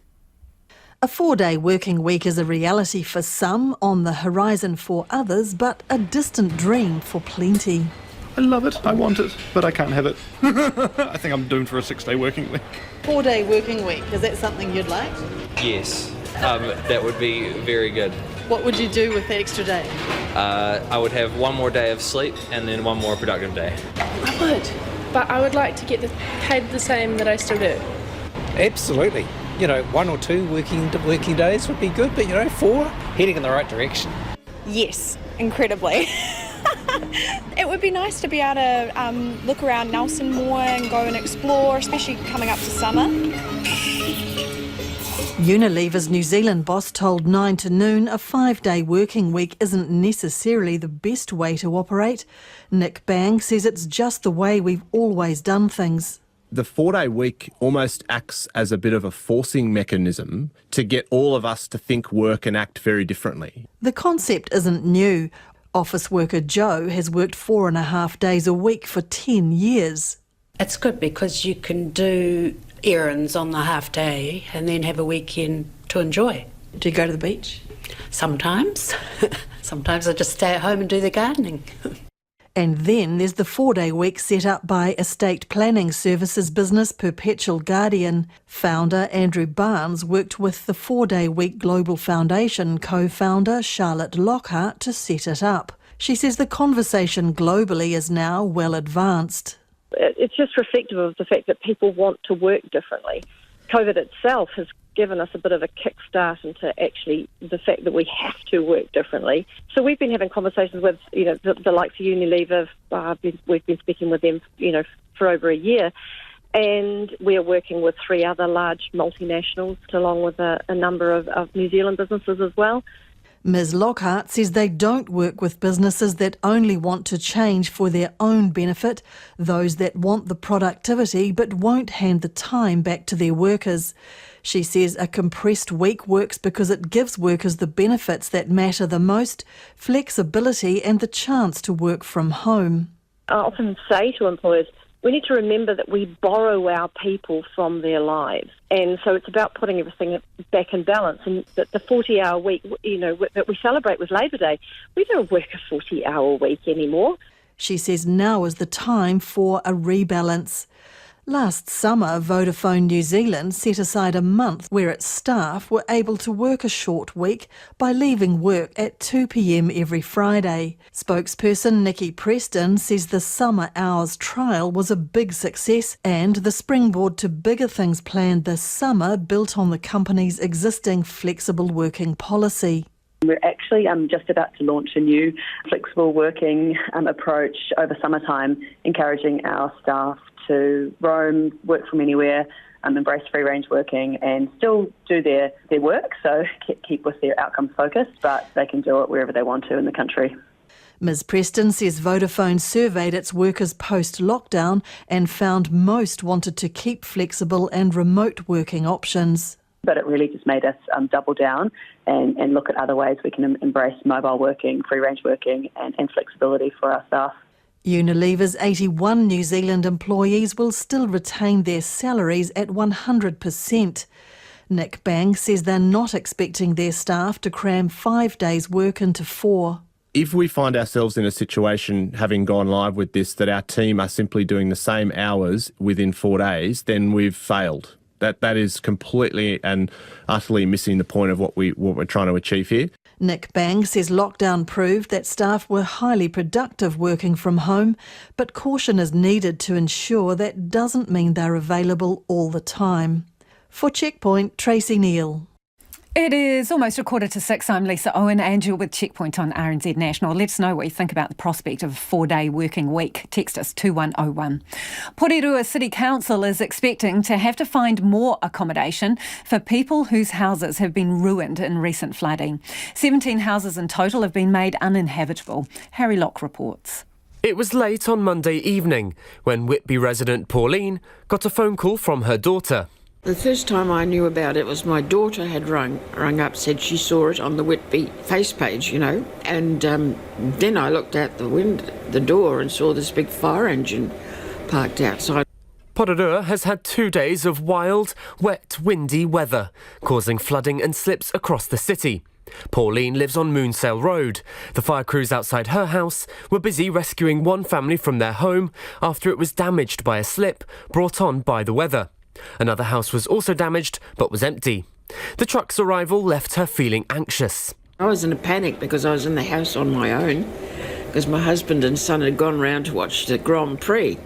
Speaker 13: A 4-day working week is a reality for some, on the horizon for others, but a distant dream for plenty.
Speaker 14: I love it, I want it, but I can't have it. I think I'm doomed for a 6-day working week.
Speaker 13: 4-day working week, is that something you'd like?
Speaker 15: Yes, that would be very good.
Speaker 13: What would you do with the extra day?
Speaker 15: I would have one more day of sleep and then one more productive day.
Speaker 16: I would, but I would like to get paid the same that I still do.
Speaker 18: Absolutely. 1 or 2 working days would be good, but 4, heading in the right direction.
Speaker 26: Yes, incredibly. It would be nice to be able to look around Nelson more and go and explore, especially coming up to summer.
Speaker 13: Unilever's New Zealand boss told 9 to Noon a 5-day working week isn't necessarily the best way to operate. Nick Bang says it's just the way we've always done things.
Speaker 27: The 4-day week almost acts as a bit of a forcing mechanism to get all of us to think, work and act very differently.
Speaker 13: The concept isn't new. Office worker Joe has worked 4.5 days a week for 10 years.
Speaker 28: It's good because you can do errands on the half day and then have a weekend to enjoy.
Speaker 13: Do you go to the beach?
Speaker 28: Sometimes. Sometimes I just stay at home and do the gardening.
Speaker 13: And then there's the 4-day week set up by estate planning services business Perpetual Guardian. Founder Andrew Barnes worked with the 4-day week Global Foundation co-founder Charlotte Lockhart to set it up. She says the conversation globally is now well advanced.
Speaker 29: It's just reflective of the fact that people want to work differently. COVID itself has given us a bit of a kickstart into actually the fact that we have to work differently. So we've been having conversations with, the likes of Unilever. We've been speaking with them, for over a year. And we're working with 3 other large multinationals, along with a number of New Zealand businesses as well.
Speaker 13: Ms Lockhart says they don't work with businesses that only want to change for their own benefit, those that want the productivity but won't hand the time back to their workers. She says a compressed week works because it gives workers the benefits that matter the most, flexibility and the chance to work from home.
Speaker 29: I often say to employers, we need to remember that we borrow our people from their lives. And so it's about putting everything back in balance. And that the 40-hour week, that we celebrate with Labour Day, we don't work a 40-hour week anymore.
Speaker 13: She says now is the time for a rebalance. Last summer, Vodafone New Zealand set aside a month where its staff were able to work a short week by leaving work at 2 p.m. every Friday. Spokesperson Nikki Preston says the summer hours trial was a big success and the springboard to bigger things planned this summer built on the company's existing flexible working policy.
Speaker 30: We're actually just about to launch a new flexible working approach over summertime, encouraging our staff to roam, work from anywhere, embrace free-range working and still do their work, so keep with their outcomes focused, but they can do it wherever they want to in the country.
Speaker 13: Ms Preston says Vodafone surveyed its workers post-lockdown and found most wanted to keep flexible and remote working options.
Speaker 30: But it really just made us double down and look at other ways we can embrace mobile working, free-range working and flexibility for our staff.
Speaker 13: Unilever's 81 New Zealand employees will still retain their salaries at 100%. Nick Bang says they're not expecting their staff to cram 5 days' work into 4.
Speaker 27: If we find ourselves in a situation, having gone live with this, that our team are simply doing the same hours within 4 days, then we've failed. That is completely and utterly missing the point of what we're trying to achieve here.
Speaker 13: Nick Bang says lockdown proved that staff were highly productive working from home, but caution is needed to ensure that doesn't mean they're available all the time. For Checkpoint, Tracy Neal.
Speaker 4: It is almost 6:45. I'm Lisa Owen and you're with Checkpoint on RNZ National. Let us know what you think about the prospect of a 4-day working week. Text us 2101. Porirua City Council is expecting to have to find more accommodation for people whose houses have been ruined in recent flooding. 17 houses in total have been made uninhabitable. Harry Locke reports.
Speaker 31: It was late on Monday evening when Whitby resident Pauline got a phone call from her daughter.
Speaker 32: The first time I knew about it was my daughter had rung up, said she saw it on the Whitby face page, and then I looked out the door and saw this big fire engine parked outside.
Speaker 31: Porirua has had 2 days of wild, wet, windy weather, causing flooding and slips across the city. Pauline lives on Moonsail Road. The fire crews outside her house were busy rescuing one family from their home after it was damaged by a slip brought on by the weather. Another house was also damaged but was empty. The truck's arrival left her feeling anxious.
Speaker 32: I was in a panic because I was in the house on my own because my husband and son had gone round to watch the Grand Prix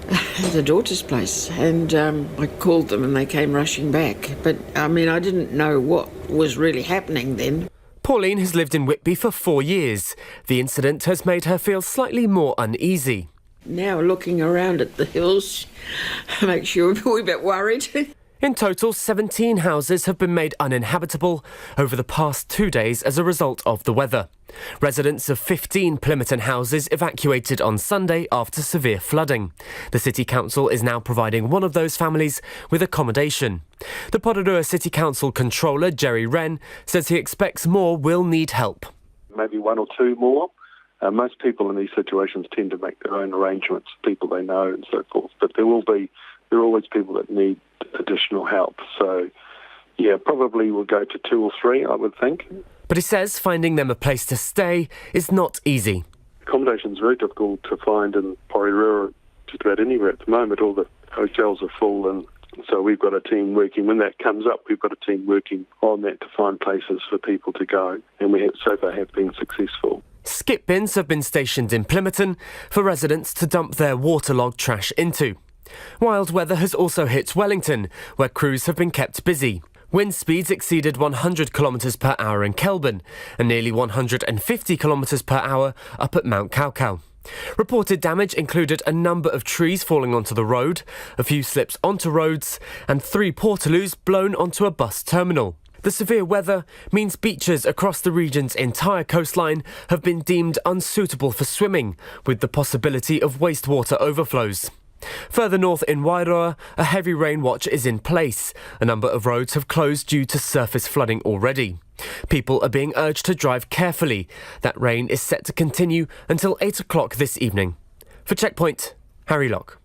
Speaker 32: at the daughter's place, and I called them and they came rushing back. But, I didn't know what was really happening then.
Speaker 31: Pauline has lived in Whitby for 4 years. The incident has made her feel slightly more uneasy.
Speaker 32: Now, looking around at the hills makes you a wee bit worried.
Speaker 31: In total, 17 houses have been made uninhabitable over the past 2 days as a result of the weather. Residents of 15 Plympton houses evacuated on Sunday after severe flooding. The City Council is now providing one of those families with accommodation. The Porirua City Council Controller, Jerry Wren, says he expects more will need help.
Speaker 11: Maybe one or two more. Most people in these situations tend to make their own arrangements, people they know and so forth. But there are always people that need additional help. So, yeah, probably we'll go to 2 or 3, I would think.
Speaker 31: But he says finding them a place to stay is not easy.
Speaker 11: Accommodation is very difficult to find in Porirua, just about anywhere at the moment. All the hotels are full, and so we've got a team working. When that comes up, we've got a team working on that to find places for people to go, and we have so far have been successful.
Speaker 31: Skip bins have been stationed in Plympton for residents to dump their waterlogged trash into. Wild weather has also hit Wellington, where crews have been kept busy. Wind speeds exceeded 100 km per hour in Kelburn and nearly 150 km per hour up at Mount Koutou. Reported damage included a number of trees falling onto the road, a few slips onto roads, and 3 portaloos blown onto a bus terminal. The severe weather means beaches across the region's entire coastline have been deemed unsuitable for swimming, with the possibility of wastewater overflows. Further north in Wairoa, a heavy rain watch is in place. A number of roads have closed due to surface flooding already. People are being urged to drive carefully. That rain is set to continue until 8 o'clock this evening. For Checkpoint, Harry Locke.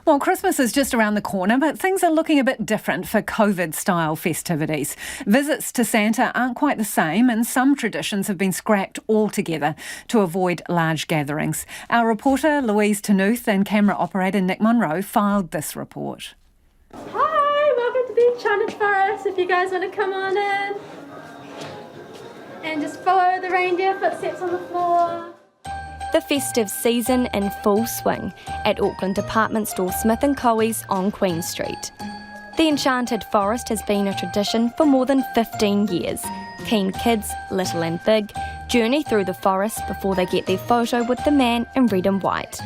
Speaker 4: Well, Christmas is just around the corner, but things are looking a bit different for COVID-style festivities. Visits to Santa aren't quite the same, and some traditions have been scrapped altogether to avoid large gatherings. Our reporter Louise Tanuth and camera operator Nick Monroe filed this report.
Speaker 1: Hi, welcome to the Enchanted Forest. If you guys want to come on in and just follow the reindeer footsteps on the floor.
Speaker 2: The festive season in full swing at Auckland department store Smith & Coe's on Queen Street. The Enchanted Forest has been a tradition for more than 15 years. Keen kids, little and big, journey through the forest before they get their photo with the man in red and white.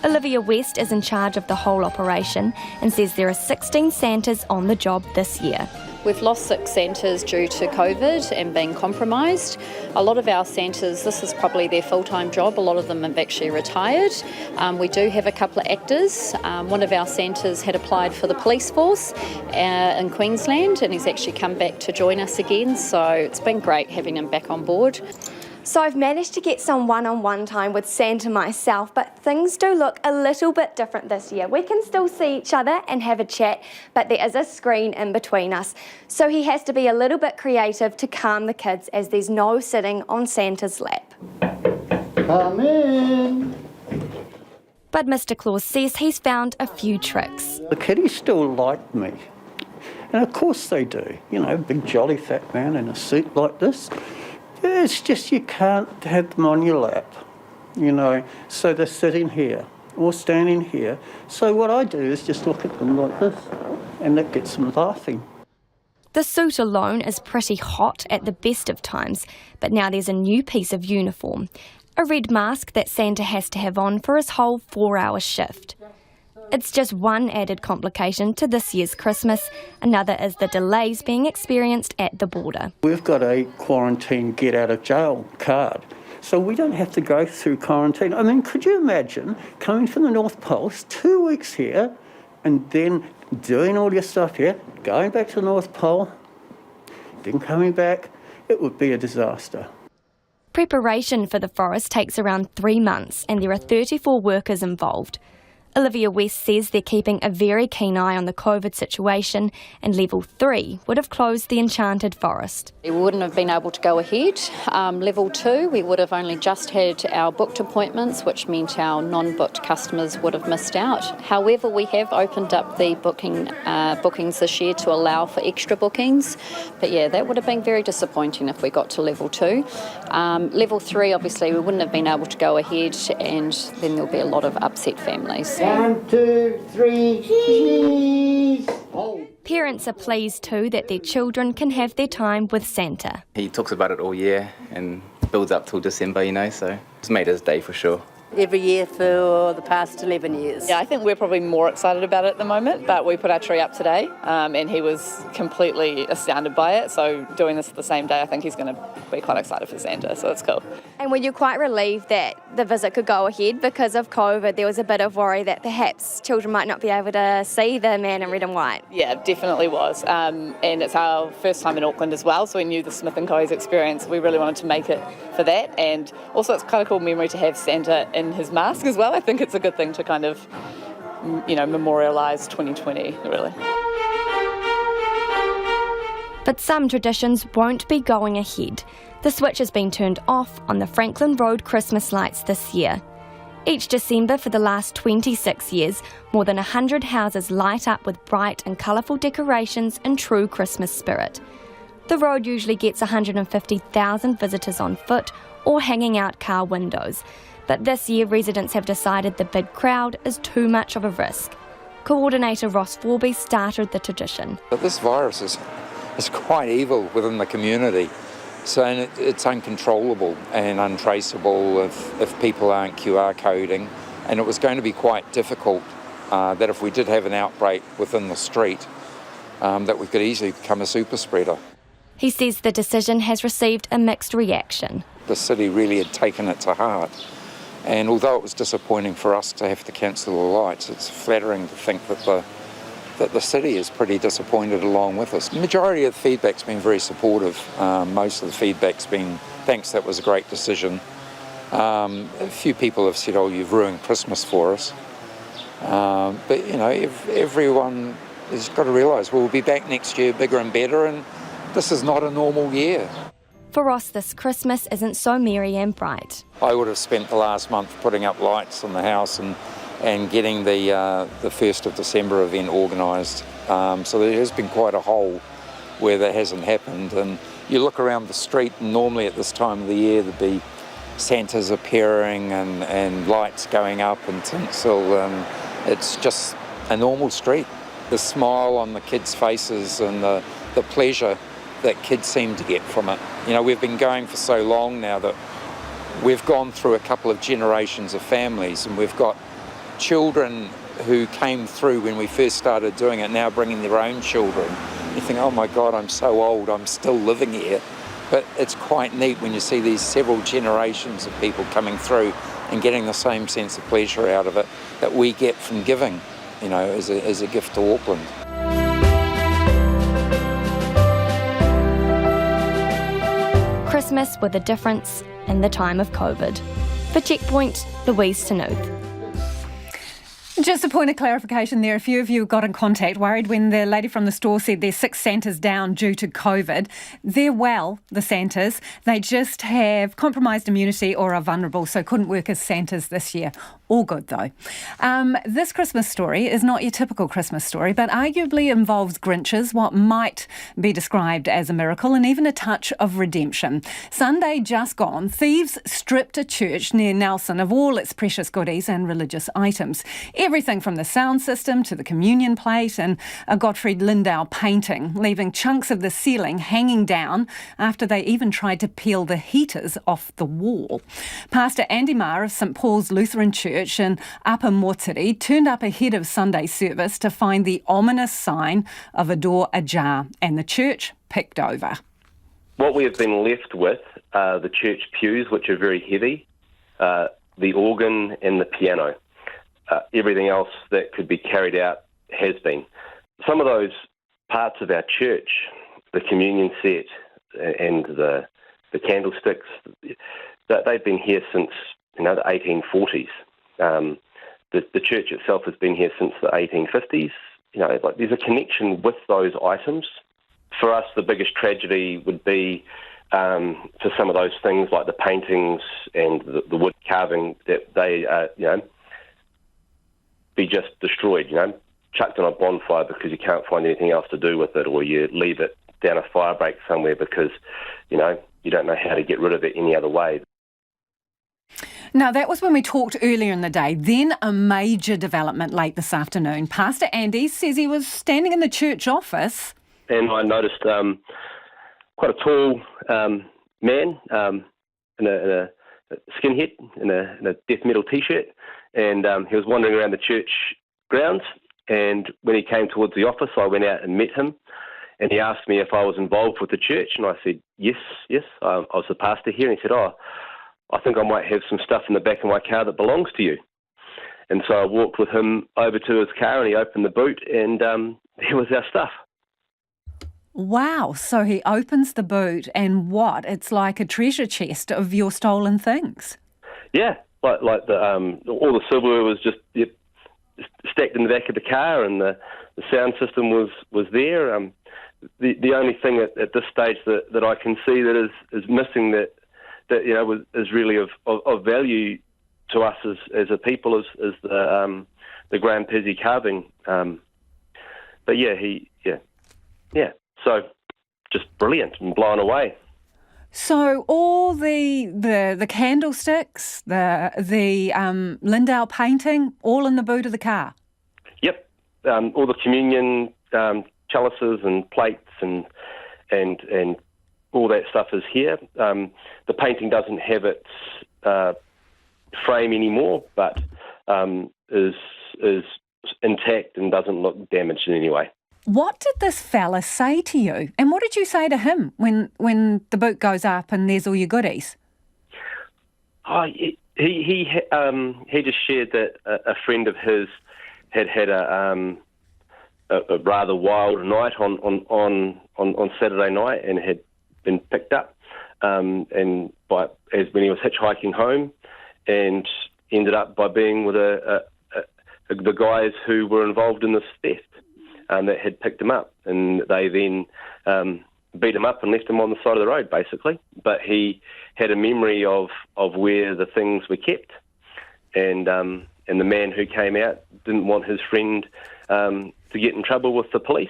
Speaker 2: Olivia West is in charge of the whole operation and says there are 16 Santas on the job this year.
Speaker 6: We've lost 6 Santas due to COVID and being compromised. A lot of our Santas, this is probably their full-time job. A lot of them have actually retired. We do have a couple of actors. One of our Santas had applied for the police force in Queensland, and he's actually come back to join us again. So it's been great having him back on board.
Speaker 2: So I've managed to get some one-on-one time with Santa myself, but things do look a little bit different this year. We can still see each other and have a chat, but there is a screen in between us. So he has to be a little bit creative to calm the kids as there's no sitting on Santa's lap.
Speaker 9: Come in.
Speaker 2: But Mr. Claus says he's found a few tricks.
Speaker 9: The kiddies still like me. And of course they do. You know, big jolly fat man in a suit like this. It's just you can't have them on your lap, you know, so they're sitting here or standing here. So what I do is just look at them like this, and that gets them laughing.
Speaker 2: The suit alone is pretty hot at the best of times, but now there's a new piece of uniform, a red mask that Santa has to have on for his whole 4-hour shift. It's just one added complication to this year's Christmas. Another is the delays being experienced at the border.
Speaker 9: We've got a quarantine get out of jail card, so we don't have to go through quarantine. I mean, could you imagine coming from the North Pole, 2 weeks here, and then doing all your stuff here, going back to the North Pole, then coming back? It would be a disaster.
Speaker 2: Preparation for the forest takes around 3 months, and there are 34 workers involved. Olivia West says they're keeping a very keen eye on the COVID situation, and Level 3 would have closed the Enchanted Forest.
Speaker 6: We wouldn't have been able to go ahead. Level 2, we would have only just had our booked appointments, which meant our non-booked customers would have missed out. However, we have opened up the bookings this year to allow for extra bookings. But yeah, that would have been very disappointing if we got to Level 2. Level 3, obviously, we wouldn't have been able to go ahead, and then there'll be a lot of upset families.
Speaker 3: 1, 2, 3, cheese!
Speaker 2: Parents are pleased too that their children can have their time with Santa.
Speaker 7: He talks about it all year and builds up till December, so it's made his day for sure.
Speaker 8: Every year for the past 11 years.
Speaker 10: Yeah, I think we're probably more excited about it at the moment, but we put our tree up today and he was completely astounded by it. So doing this the same day, I think he's going to be quite excited for Santa, so that's cool.
Speaker 17: And were you quite relieved that the visit could go ahead? Because of COVID, there was a bit of worry that perhaps children might not be able to see the man in red and white.
Speaker 10: Yeah, definitely was. And it's our first time in Auckland as well, so we knew the Smith & Co.'s experience. We really wanted to make it for that. And also it's kind of cool memory to have Santa in his mask as well. I think it's a good thing to kind of, memorialise 2020, really.
Speaker 2: But some traditions won't be going ahead. The switch has been turned off on the Franklin Road Christmas lights this year. Each December for the last 26 years, more than 100 houses light up with bright and colourful decorations in true Christmas spirit. The road usually gets 150,000 visitors on foot or hanging out car windows. But this year, residents have decided the big crowd is too much of a risk. Coordinator Ross Forby started the tradition.
Speaker 19: But this virus is quite evil within the community, so it's uncontrollable and untraceable if people aren't QR coding, and it was going to be quite difficult that if we did have an outbreak within the street, that we could easily become a super spreader.
Speaker 2: He says the decision has received a mixed reaction.
Speaker 19: The city really had taken it to heart. And although it was disappointing for us to have to cancel the lights, it's flattering to think that the city is pretty disappointed along with us. The majority of the feedback's been very supportive. Most of the feedback's been, thanks, that was a great decision. A few people have said, you've ruined Christmas for us. But, everyone has got to realise we'll be back next year bigger and better, and this is not a normal year.
Speaker 2: For Ross, this Christmas isn't so merry and bright.
Speaker 19: I would have spent the last month putting up lights on the house and getting the 1st of December event organised. So there has been quite a hole where that hasn't happened. And you look around the street, and normally at this time of the year there'd be Santas appearing and lights going up and tinsel. It's just a normal street. The smile on the kids' faces and the pleasure that kids seem to get from it. We've been going for so long now that we've gone through a couple of generations of families, and we've got children who came through when we first started doing it, now bringing their own children. You think, oh my God, I'm so old, I'm still living here. But it's quite neat when you see these several generations of people coming through and getting the same sense of pleasure out of it that we get from giving, as a gift to Auckland.
Speaker 2: Christmas with a difference in the time of COVID. For Checkpoint, Louise Tanuth.
Speaker 4: Just a point of clarification there. A few of you got in contact worried when the lady from the store said there's 6 Santas down due to COVID. They're well, the Santas. They just have compromised immunity or are vulnerable, so couldn't work as Santas this year. All good, though. This Christmas story is not your typical Christmas story, but arguably involves Grinches, what might be described as a miracle, and even a touch of redemption. Sunday just gone, thieves stripped a church near Nelson of all its precious goodies and religious items. Everything from the sound system to the communion plate and a Gottfried Lindau painting, leaving chunks of the ceiling hanging down after they even tried to peel the heaters off the wall. Pastor Andy Marr of St Paul's Lutheran Church in Upper Motiri turned up ahead of Sunday service to find the ominous sign of a door ajar, and the church picked over.
Speaker 20: What we have been left with are the church pews, which are very heavy, the organ and the piano. Everything else that could be carried out has been. Some of those parts of our church, the communion set and the candlesticks, they've been here since the 1840s. the church itself has been here since the 1850s. Like there's a connection with those items. For us, the biggest tragedy would be for some of those things like the paintings and the wood carving, that they, be just destroyed, chucked on a bonfire because you can't find anything else to do with it, or you leave it down a fire break somewhere because, you don't know how to get rid of it any other way.
Speaker 4: Now, that was when we talked earlier in the day. Then a major development late this afternoon. Pastor Andy says he was standing in the church office.
Speaker 20: And I noticed quite a tall man in a skinhead, in a death metal T-shirt, and he was wandering around the church grounds. And when he came towards the office, I went out and met him, and he asked me if I was involved with the church, and I said, yes, I was the pastor here. And he said, I think I might have some stuff in the back of my car that belongs to you. And so I walked with him over to his car, and he opened the boot, and there was our stuff.
Speaker 4: Wow, so he opens the boot, and what? It's like a treasure chest of your stolen things.
Speaker 20: Yeah, like the all the silverware was just stacked in the back of the car, and the sound system was there. The only thing at this stage that I can see that is missing that is really of value to us as a people is the Grand Pizzi carving. But yeah. So just brilliant and blown away.
Speaker 4: So all the candlesticks, the Lindau painting, all in the boot of the car.
Speaker 20: Yep, all the communion chalices and plates and all that stuff is here. The painting doesn't have its frame anymore, but is intact and doesn't look damaged in any way.
Speaker 4: What did this fella say to you? And what did you say to him when the boot goes up and there's all your goodies?
Speaker 20: Oh, he just shared that a friend of his had a rather wild night on Saturday night and had been picked up when he was hitchhiking home, and ended up by being with the guys who were involved in this theft. That had picked him up, and they then beat him up and left him on the side of the road, basically. But he had a memory of where the things were kept, and the man who came out didn't want his friend to get in trouble with the police,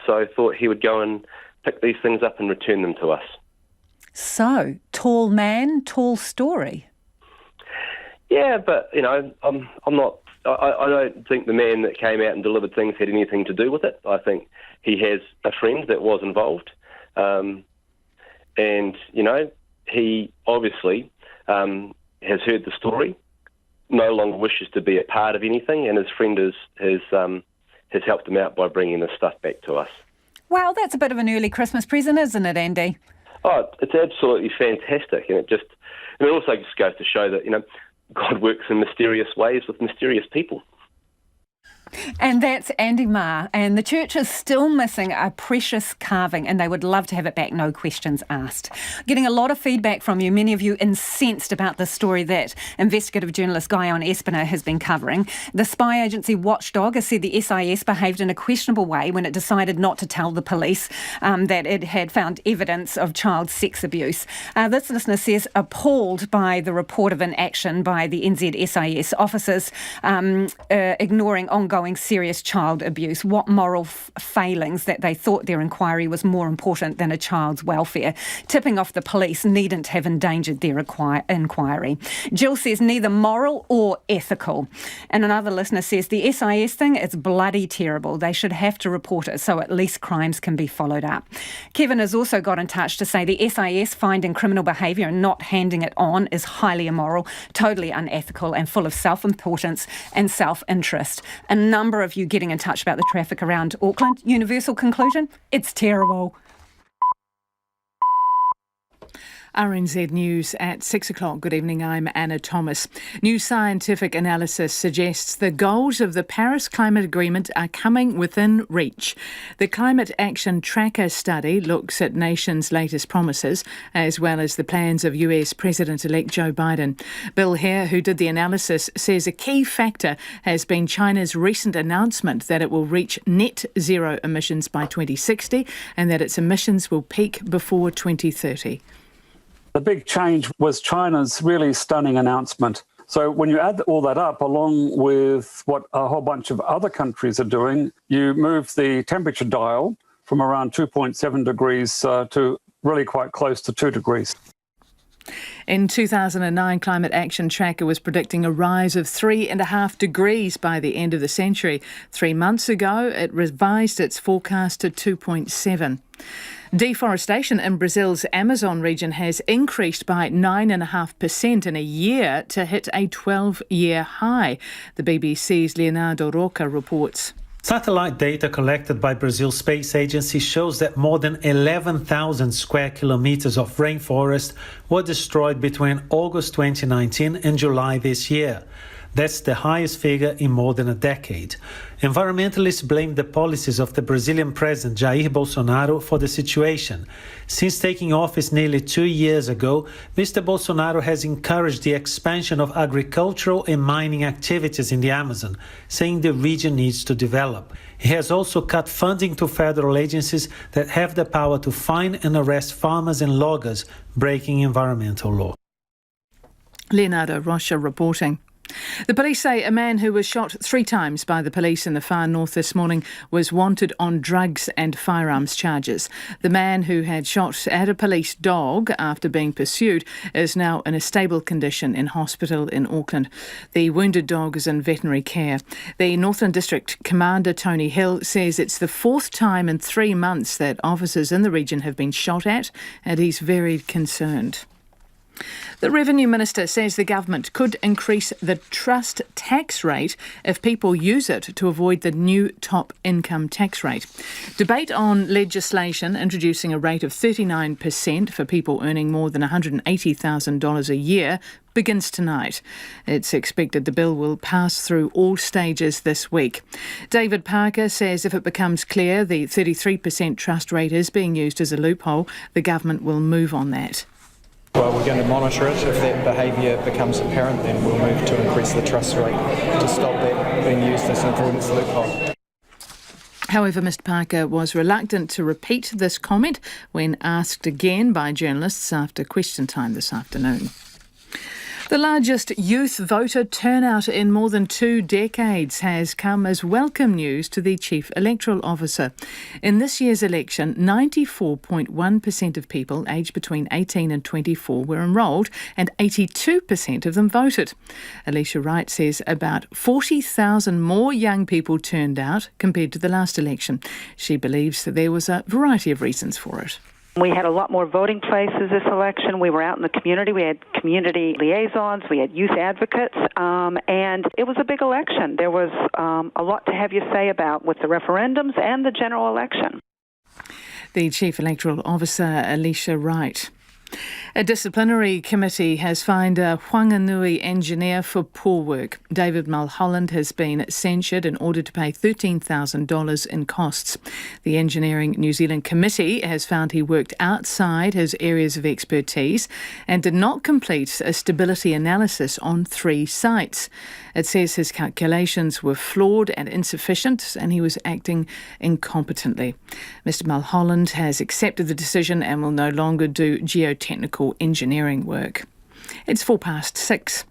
Speaker 20: so thought he would go and pick these things up and return them to us. So, tall man, tall story. Yeah, but I'm not. I don't think the man that came out and delivered things had anything to do with it. I think he has a friend that was involved. And, he obviously has heard the story, no longer wishes to be a part of anything, and his friend has helped him out by bringing this stuff back to us. Well, that's a bit of an early Christmas present, isn't it, Andy? Oh, it's absolutely fantastic, and it also just goes to show that, God works in mysterious ways with mysterious people. And that's Andy Marr, and the church is still missing a precious carving, and they would love to have it back, no questions asked. Getting a lot of feedback from you, many of you incensed about this story that investigative journalist Guyon Espiner has been covering. The spy agency Watchdog has said the SIS behaved in a questionable way when it decided not to tell the police that it had found evidence of child sex abuse. This listener says, appalled by the report of inaction by the NZSIS officers, ignoring ongoing serious child abuse. What moral failings that they thought their inquiry was more important than a child's welfare. Tipping off the police needn't have endangered their inquiry. Jill says neither moral or ethical. And another listener says the SIS thing is bloody terrible. They should have to report it so at least crimes can be followed up. Kevin has also got in touch to say the SIS finding criminal behaviour and not handing it on is highly immoral, totally unethical and full of self-importance and self-interest. A number of you getting in touch about the traffic around Auckland. Universal conclusion, it's terrible.
Speaker 4: RNZ News at 6 o'clock. Good evening, I'm Anna Thomas. New scientific analysis suggests the goals of the Paris Climate Agreement are coming within reach. The Climate Action Tracker study looks at nations' latest promises, as well as the plans of US President-elect Joe Biden. Bill Hare, who did the analysis, says a key factor has been China's recent announcement that it will reach net zero emissions by 2060 and that its emissions will peak before 2030.
Speaker 5: The big change was China's really stunning announcement. So when you add all that up, along with what a whole bunch of other countries are doing, you move the temperature dial from around 2.7 degrees to really quite close to 2 degrees.
Speaker 4: In 2009, Climate Action Tracker was predicting a rise of 3.5 degrees by the end of the century. 3 months ago, it revised its forecast to 2.7. Deforestation in Brazil's Amazon region has increased by 9.5% in a year to hit a 12-year high. The BBC's Leonardo Roca reports.
Speaker 12: Satellite data collected by Brazil's space agency shows that more than 11,000 square kilometers of rainforest were destroyed between August 2019 and July this year. That's the highest figure in more than a decade. Environmentalists blame the policies of the Brazilian president Jair Bolsonaro for the situation. Since taking office nearly 2 years ago, Mr. Bolsonaro has encouraged the expansion of agricultural and mining activities in the Amazon, saying the region needs to develop. He has also cut funding to federal agencies that have the power to fine and arrest farmers and loggers breaking environmental law.
Speaker 4: Leonardo Rocha reporting. The police say a man who was shot 3 times by the police in the far north this morning was wanted on drugs and firearms charges. The man who had shot at a police dog after being pursued is now in a stable condition in hospital in Auckland. The wounded dog is in veterinary care. The Northland District Commander Tony Hill says it's the 4th time in 3 months that officers in the region have been shot at, and he's very concerned. The Revenue Minister says the government could increase the trust tax rate if people use it to avoid the new top income tax rate. Debate on legislation introducing a rate of 39% for people earning more than $180,000 a year begins tonight. It's expected the bill will pass through all stages this week. David Parker says if it becomes clear the 33% trust rate is being used as a loophole, the government will move on that.
Speaker 14: Well, we're going to monitor it. If that behaviour becomes apparent, then we'll move to increase the trust rate to stop that being used as an avoidance loophole.
Speaker 4: However, Mr Parker was reluctant to repeat this comment when asked again by journalists after question time this afternoon. The largest youth voter turnout in more than 2 decades has come as welcome news to the Chief Electoral Officer. In this year's election, 94.1% of people aged between 18 and 24 were enrolled and 82% of them voted. Alicia Wright says about 40,000 more young people turned out compared to the last election. She believes that there was a variety of reasons for it.
Speaker 15: We had a lot more voting places this election. We were out in the community. We had community liaisons. We had youth advocates. And it was a big election. There was a lot to have your say about with the referendums and the general election.
Speaker 4: The Chief Electoral Officer, Alicia Wright. A disciplinary committee has fined a Whanganui engineer for poor work. David Mulholland has been censured in order to pay $13,000 in costs. The Engineering New Zealand Committee has found he worked outside his areas of expertise and did not complete a stability analysis on 3 sites. It says his calculations were flawed and insufficient and he was acting incompetently. Mr Mulholland has accepted the decision and will no longer do geotechnical engineering work. It's 6:04.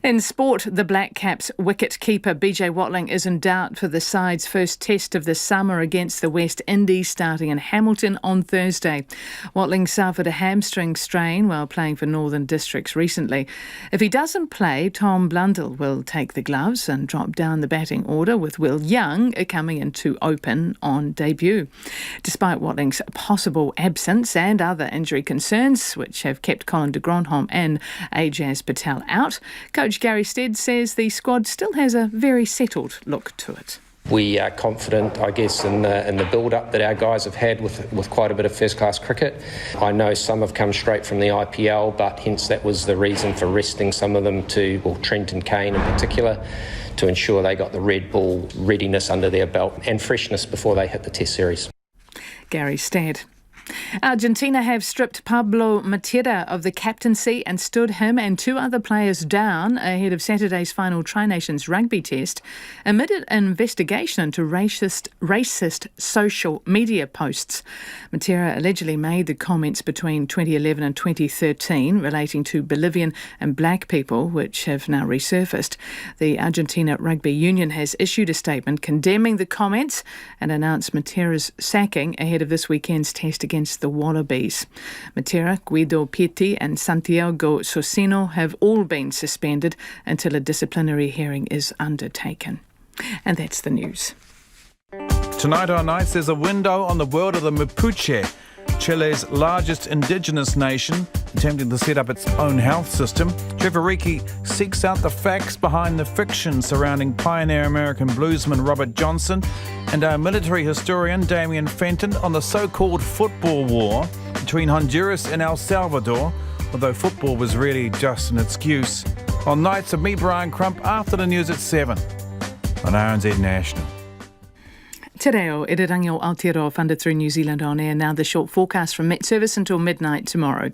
Speaker 4: In sport, the Black Caps wicket-keeper BJ Watling is in doubt for the side's first test of the summer against the West Indies starting in Hamilton on Thursday. Watling suffered a hamstring strain while playing for Northern Districts recently. If he doesn't play, Tom Blundell will take the gloves and drop down the batting order with Will Young coming in to open on debut. Despite Watling's possible absence and other injury concerns, which have kept Colin de Grandhomme and Ajaz Patel out, Coach Gary Stead says the squad still has a very settled look to it.
Speaker 16: We are confident, I guess, in the build-up that our guys have had with quite a bit of first-class cricket. I know some have come straight from the IPL, but hence that was the reason for resting some of them Trent and Kane in particular, to ensure they got the red ball readiness under their belt and freshness before they hit the Test series.
Speaker 4: Gary Stead. Argentina have stripped Pablo Matera of the captaincy and stood him and 2 other players down ahead of Saturday's final Tri-Nations rugby test amid an investigation into racist social media posts. Matera allegedly made the comments between 2011 and 2013 relating to Bolivian and black people, which have now resurfaced. The Argentina Rugby Union has issued a statement condemning the comments and announced Matera's sacking ahead of this weekend's test against the Wallabies. Matera, Guido Pitti and Santiago Socino have all been suspended until a disciplinary hearing is undertaken. And that's the news.
Speaker 18: Tonight on Nights, there's a window on the world of the Mapuche, Chile's largest indigenous nation, attempting to set up its own health system. Trevor Reiki seeks out the facts behind the fiction surrounding pioneer American bluesman Robert Johnson, and our military historian Damien Fenton on the so-called football war between Honduras and El Salvador, although football was really just an excuse. On Nights of me, Brian Crump, after the news at 7 on RNZ National.
Speaker 4: Te reo, irirangi o Aotearoa funded through New Zealand On Air. Now the short forecast from Met Service until midnight tomorrow.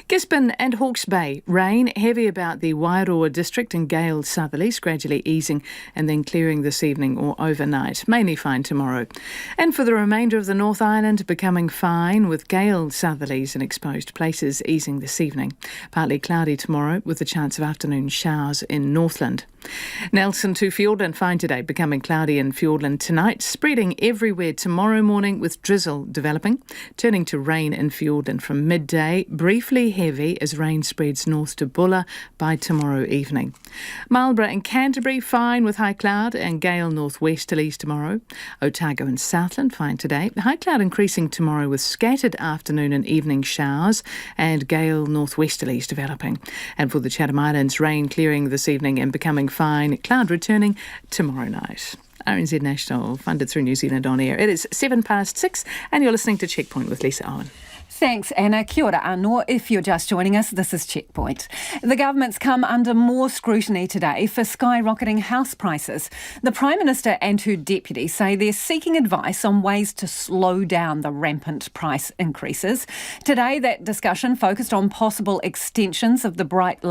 Speaker 4: Gisborne and Hawke's Bay, rain heavy about the Wairoa district and gale southerlies, gradually easing and then clearing this evening or overnight. Mainly fine tomorrow. And for the remainder of the North Island, becoming fine with gale southerlies in exposed places, easing this evening. Partly cloudy tomorrow with a chance of afternoon showers in Northland. Nelson to Fiordland, fine today, becoming cloudy in Fiordland tonight, spreading everywhere tomorrow morning with drizzle developing, turning to rain in Fiordland from midday, briefly heavy as rain spreads north to Bulla by tomorrow evening. Marlborough and Canterbury, fine with high cloud and gale northwesterlies tomorrow. Otago and Southland, fine today. High cloud increasing tomorrow with scattered afternoon and evening showers and gale northwesterlies developing. And for the Chatham Islands, rain clearing this evening and becoming fine, cloud returning tomorrow night. RNZ National, funded through New Zealand On Air. It is 6:07 and you're listening to Checkpoint with Lisa Owen. Thanks, Anna. Kia ora anō. If you're just joining us, this is Checkpoint. The government's come under more scrutiny today for skyrocketing house prices. The Prime Minister and her deputy say they're seeking advice on ways to slow down the rampant price increases. Today, that discussion focused on possible extensions of the Bright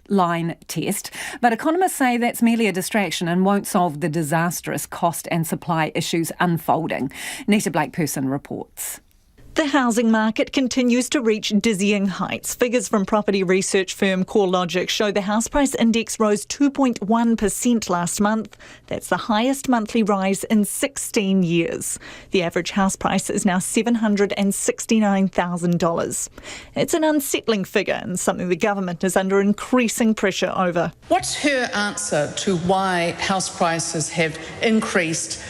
Speaker 4: Line test, but economists say that's merely a distraction and won't solve the disastrous cost and supply issues unfolding. Nita Blake-Person reports.
Speaker 21: The housing market continues to reach dizzying heights. Figures from property research firm CoreLogic show the house price index rose 2.1% last month. That's the highest monthly rise in 16 years. The average house price is now $769,000. It's an unsettling figure and something the government is under increasing pressure over.
Speaker 22: What's her answer to why house prices have increased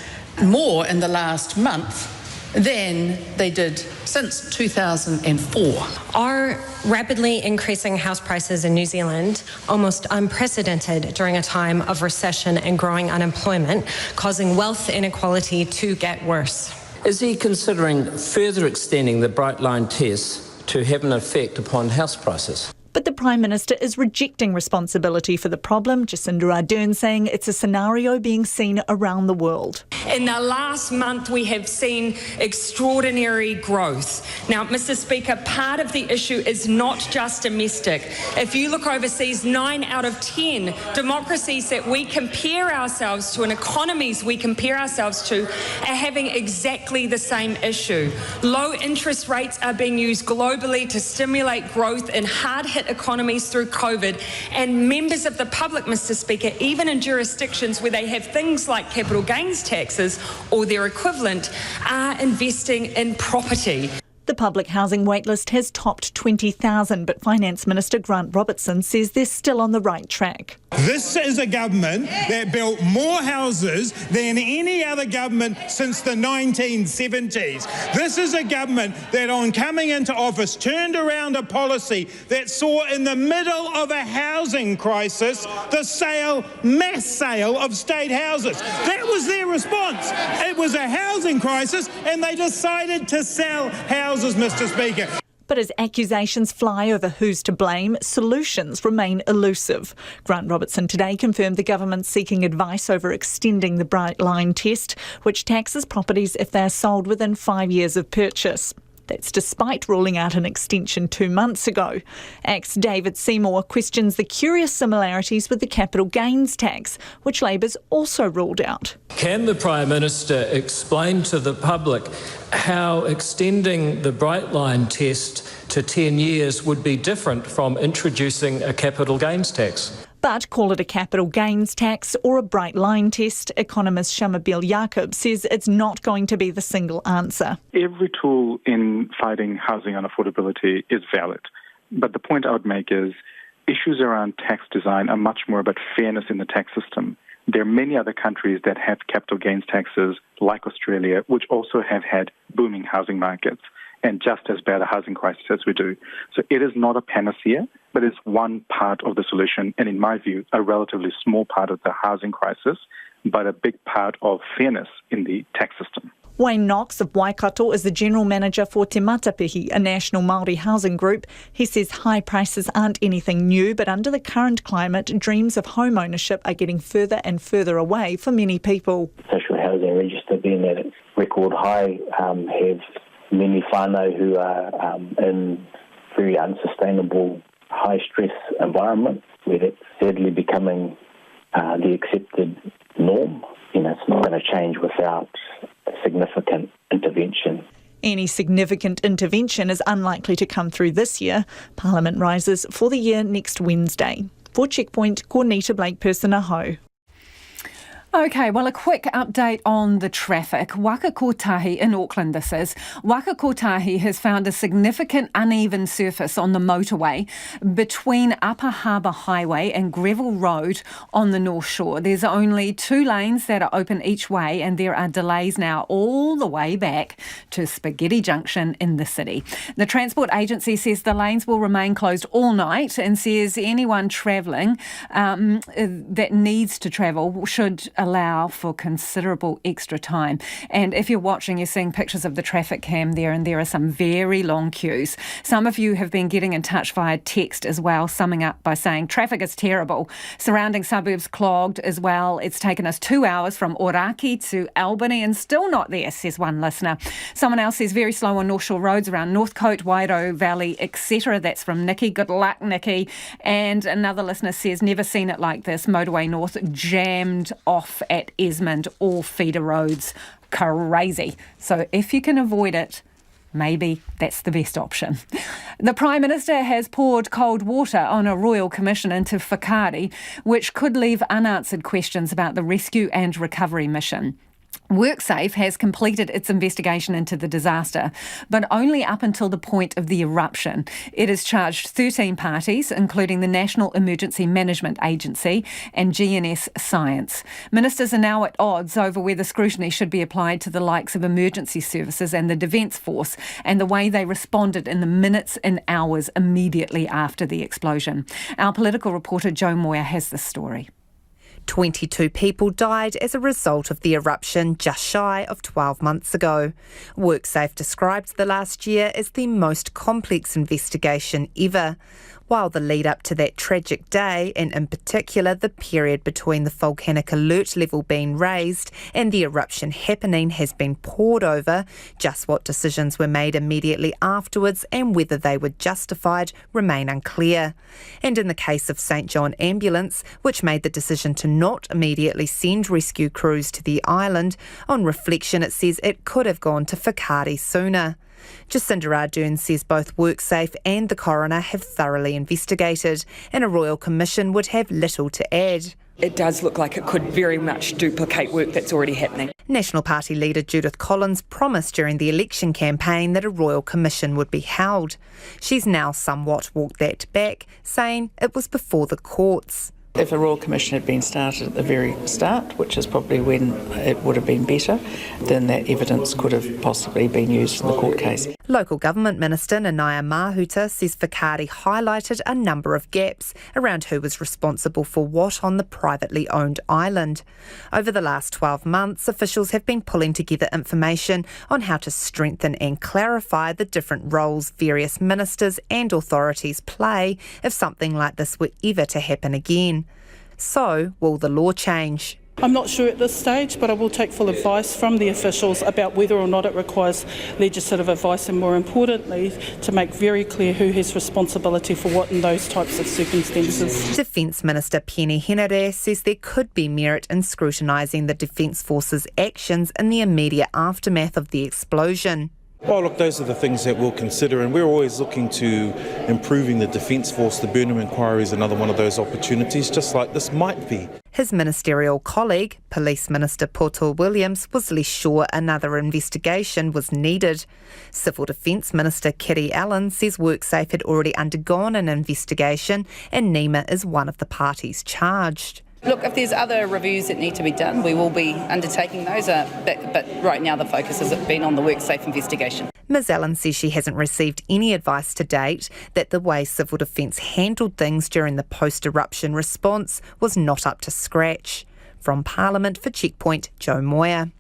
Speaker 22: more in the last month than they did since 2004.
Speaker 23: Are rapidly increasing house prices in New Zealand almost unprecedented during a time of recession and growing unemployment, causing wealth inequality to get worse?
Speaker 24: Is he considering further extending the Bright Line test to have an effect upon house prices?
Speaker 21: But the Prime Minister is rejecting responsibility for the problem. Jacinda Ardern saying it's a scenario being seen around the world.
Speaker 25: In the last month, we have seen extraordinary growth. Now, Mr. Speaker, part of the issue is not just domestic. If you look overseas, 9 out of 10 democracies that we compare ourselves to and economies we compare ourselves to are having exactly the same issue. Low interest rates are being used globally to stimulate growth in hard-hit economies through COVID, and members of the public, Mr. Speaker, even in jurisdictions where they have things like capital gains taxes or their equivalent, are investing in property.
Speaker 21: The public housing waitlist has topped 20,000, but Finance Minister Grant Robertson says they're still on the right track.
Speaker 1: This is a government that built more houses than any other government since the 1970s. This is a government that on coming into office turned around a policy that saw in the middle of a housing crisis the mass sale of state houses. That was their response. It was a housing crisis and they decided to sell houses, Mr. Speaker.
Speaker 21: But as accusations fly over who's to blame, solutions remain elusive. Grant Robertson today confirmed the government's seeking advice over extending the Bright Line test, which taxes properties if they are sold within 5 years of purchase. That's despite ruling out an extension 2 months ago. ACT's David Seymour questions the curious similarities with the capital gains tax, which Labour's also ruled out.
Speaker 24: Can the Prime Minister explain to the public how extending the Bright Line test to 10 years would be different from introducing a capital gains tax?
Speaker 21: But call it a capital gains tax or a Bright Line test, economist Shamabil Yaqub says it's not going to be the single answer.
Speaker 6: Every tool in fighting housing unaffordability is valid. But the point I would make is issues around tax design are much more about fairness in the tax system. There are many other countries that have capital gains taxes, like Australia, which also have had booming housing markets and just as bad a housing crisis as we do. So it is not a panacea, but it's one part of the solution, and in my view, a relatively small part of the housing crisis, but a big part of fairness in the tax system.
Speaker 21: Wayne Knox of Waikato is the General Manager for Te Matapihi, a national Māori housing group. He says high prices aren't anything new, but under the current climate, dreams of home ownership are getting further and further away for many people.
Speaker 9: Social housing register being at its record high have many whānau who are in very unsustainable, high-stress environment where it's sadly becoming the accepted norm. It's not going to change without significant intervention.
Speaker 21: Any significant intervention is unlikely to come through this year. Parliament rises for the year next Wednesday. For Checkpoint, Cornita Blake-Person, aho.
Speaker 4: OK, well, a quick update on the traffic. Whakaari in Auckland, this is. Whakaari has found a significant uneven surface on the motorway between Upper Harbour Highway and Greville Road on the North Shore. There's only 2 lanes that are open each way, and there are delays now all the way back to Spaghetti Junction in the city. The Transport Agency says the lanes will remain closed all night and says anyone travelling that needs to travel should allow for considerable extra time. And if you're watching, you're seeing pictures of the traffic cam there, and there are some very long queues. Some of you have been getting in touch via text as well, summing up by saying traffic is terrible. Surrounding suburbs clogged as well. It's taken us 2 hours from Oraki to Albany and still not there, says one listener. Someone else says very slow on North Shore roads around Northcote, Wairoa Valley, etc. That's from Nikki. Good luck, Nikki. And another listener says never seen it like this. Motorway North jammed off at Esmond, all feeder roads. Crazy. So if you can avoid it, maybe that's the best option. The Prime Minister has poured cold water on a royal commission into Whakaari, which could leave unanswered questions about the rescue and recovery mission. WorkSafe has completed its investigation into the disaster, but only up until the point of the eruption. It has charged 13 parties, including the National Emergency Management Agency and GNS Science. Ministers are now at odds over whether scrutiny should be applied to the likes of emergency services and the Defence Force and the way they responded in the minutes and hours immediately after the explosion. Our political reporter Joe Moyer has the story.
Speaker 11: 22 people died as a result of the eruption just shy of 12 months ago. WorkSafe described the last year as the most complex investigation ever. While the lead up to that tragic day, and in particular the period between the volcanic alert level being raised and the eruption happening, has been pored over, just what decisions were made immediately afterwards and whether they were justified remain unclear. And in the case of St John Ambulance, which made the decision to not immediately send rescue crews to the island, on reflection it says it could have gone to Whakaari sooner. Jacinda Ardern says both WorkSafe and the coroner have thoroughly investigated, and a royal commission would have little to add.
Speaker 13: It does look like it could very much duplicate work that's already happening.
Speaker 11: National Party leader Judith Collins promised during the election campaign that a royal commission would be held. She's now somewhat walked that back, saying it was before the courts.
Speaker 3: If a Royal Commission had been started at the very start, which is probably when it would have been better, then that evidence could have possibly been used in the court case.
Speaker 11: Local Government Minister Nanaia Mahuta says Whakaari highlighted a number of gaps around who was responsible for what on the privately owned island. Over the last 12 months, officials have been pulling together information on how to strengthen and clarify the different roles various ministers and authorities play if something like this were ever to happen again. So, will the law change?
Speaker 7: I'm not sure at this stage, but I will take full advice from the officials about whether or not it requires legislative advice, and more importantly, to make very clear who has responsibility for what in those types of circumstances.
Speaker 11: Defence Minister Penny Henare says there could be merit in scrutinising the Defence Force's actions in the immediate aftermath of the explosion.
Speaker 8: Well, look, those are the things that we'll consider, and we're always looking to improving the Defence Force. The Burnham Inquiry is another one of those opportunities, just like this might be.
Speaker 11: His ministerial colleague, Police Minister Poto Williams, was less sure another investigation was needed. Civil Defence Minister Kiri Allen says WorkSafe had already undergone an investigation and NEMA is one of the parties charged.
Speaker 13: Look, if there's other reviews that need to be done, we will be undertaking those, but right now the focus has been on the WorkSafe investigation.
Speaker 11: Ms Allen says she hasn't received any advice to date that the way Civil Defence handled things during the post-eruption response was not up to scratch. From Parliament for Checkpoint, Joe Moyer.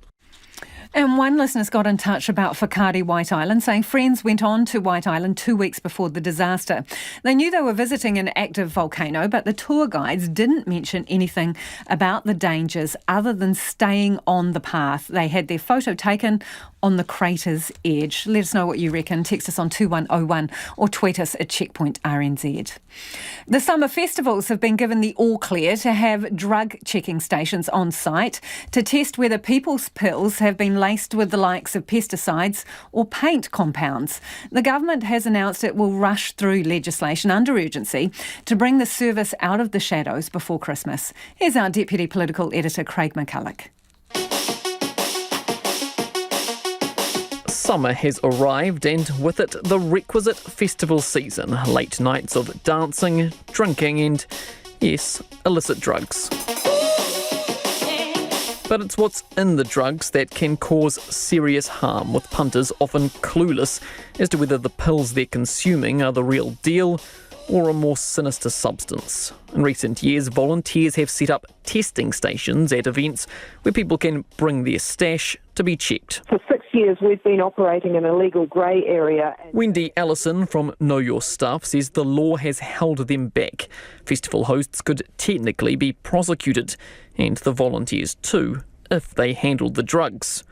Speaker 4: And one listener's got in touch about Whakaari White Island, saying friends went on to White Island 2 weeks before the disaster. They knew they were visiting an active volcano, but the tour guides didn't mention anything about the dangers other than staying on the path. They had their photo taken on the crater's edge. Let us know what you reckon. Text us on 2101 or tweet us at Checkpoint RNZ. The summer festivals have been given the all clear to have drug checking stations on site to test whether people's pills have been laced with the likes of pesticides or paint compounds. The government has announced it will rush through legislation under urgency to bring the service out of the shadows before Christmas. Here's our Deputy Political Editor Craig McCulloch.
Speaker 17: Summer has arrived and with it the requisite festival season. Late nights of dancing, drinking and, yes, illicit drugs. But it's what's in the drugs that can cause serious harm, with punters often clueless as to whether the pills they're consuming are the real deal or a more sinister substance. In recent years, volunteers have set up testing stations at events where people can bring their stash to be checked.
Speaker 26: For 6 years, we've been operating in a legal grey area.
Speaker 17: Wendy Allison from Know Your Stuff says the law has held them back. Festival hosts could technically be prosecuted, and the volunteers too, if they handled the drugs.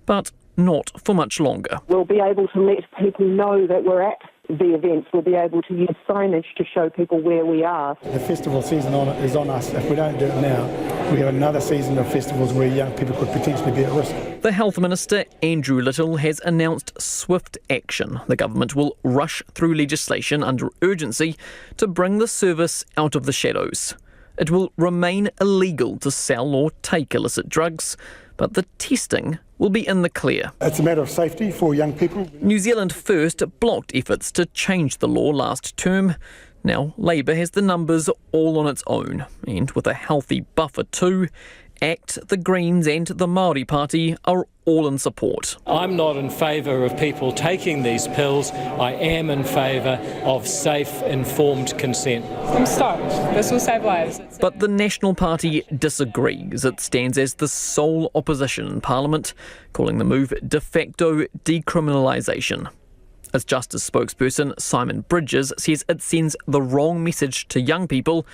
Speaker 17: But not for much longer.
Speaker 26: We'll be able to let people know that we're at the events. We'll be able to use signage to show people where we are.
Speaker 27: The festival season is on us. If we don't do it now, we have another season of festivals where young people could potentially be at risk.
Speaker 17: The Health Minister, Andrew Little, has announced swift action. The government will rush through legislation under urgency to bring the service out of the shadows. It will remain illegal to sell or take illicit drugs, but the testing will be in the clear.
Speaker 27: It's a matter of safety for young people.
Speaker 17: New Zealand First blocked efforts to change the law last term. Now Labour has the numbers all on its own, and with a healthy buffer too, ACT, the Greens and the Māori Party are all in support.
Speaker 24: I'm not in favour of people taking these pills. I am in favour of safe, informed consent.
Speaker 28: I'm stoked. This will save lives.
Speaker 17: But the National Party disagrees. It stands as the sole opposition in Parliament, calling the move de facto decriminalisation. As Justice spokesperson Simon Bridges says it sends the wrong message to young people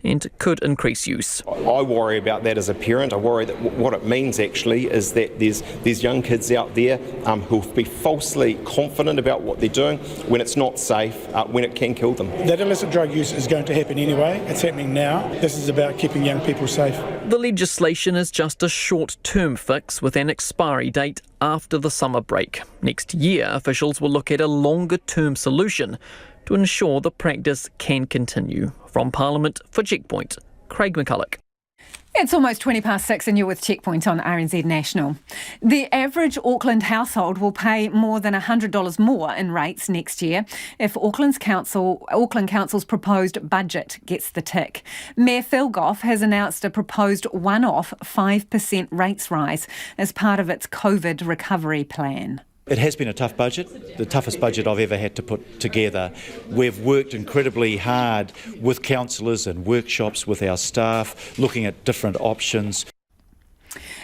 Speaker 17: and could increase use.
Speaker 29: I worry about that as a parent. I worry that what it means actually is that there's young kids out there who'll be falsely confident about what they're doing when it's not safe, when it can kill them.
Speaker 27: That illicit drug use is going to happen anyway. It's happening now. This is about keeping young people safe.
Speaker 17: The legislation is just a short-term fix with an expiry date after the summer break. Next year, officials will look at a longer-term solution to ensure the practice can continue. From Parliament for Checkpoint, Craig McCulloch.
Speaker 4: It's almost 6:20 and you're with Checkpoint on RNZ National. The average Auckland household will pay more than $100 more in rates next year if Auckland Council's proposed budget gets the tick. Mayor Phil Goff has announced a proposed one-off 5% rates rise as part of its COVID recovery plan.
Speaker 2: It has been a tough budget, the toughest budget I've ever had to put together. We've worked incredibly hard with councillors and workshops with our staff, looking at different options.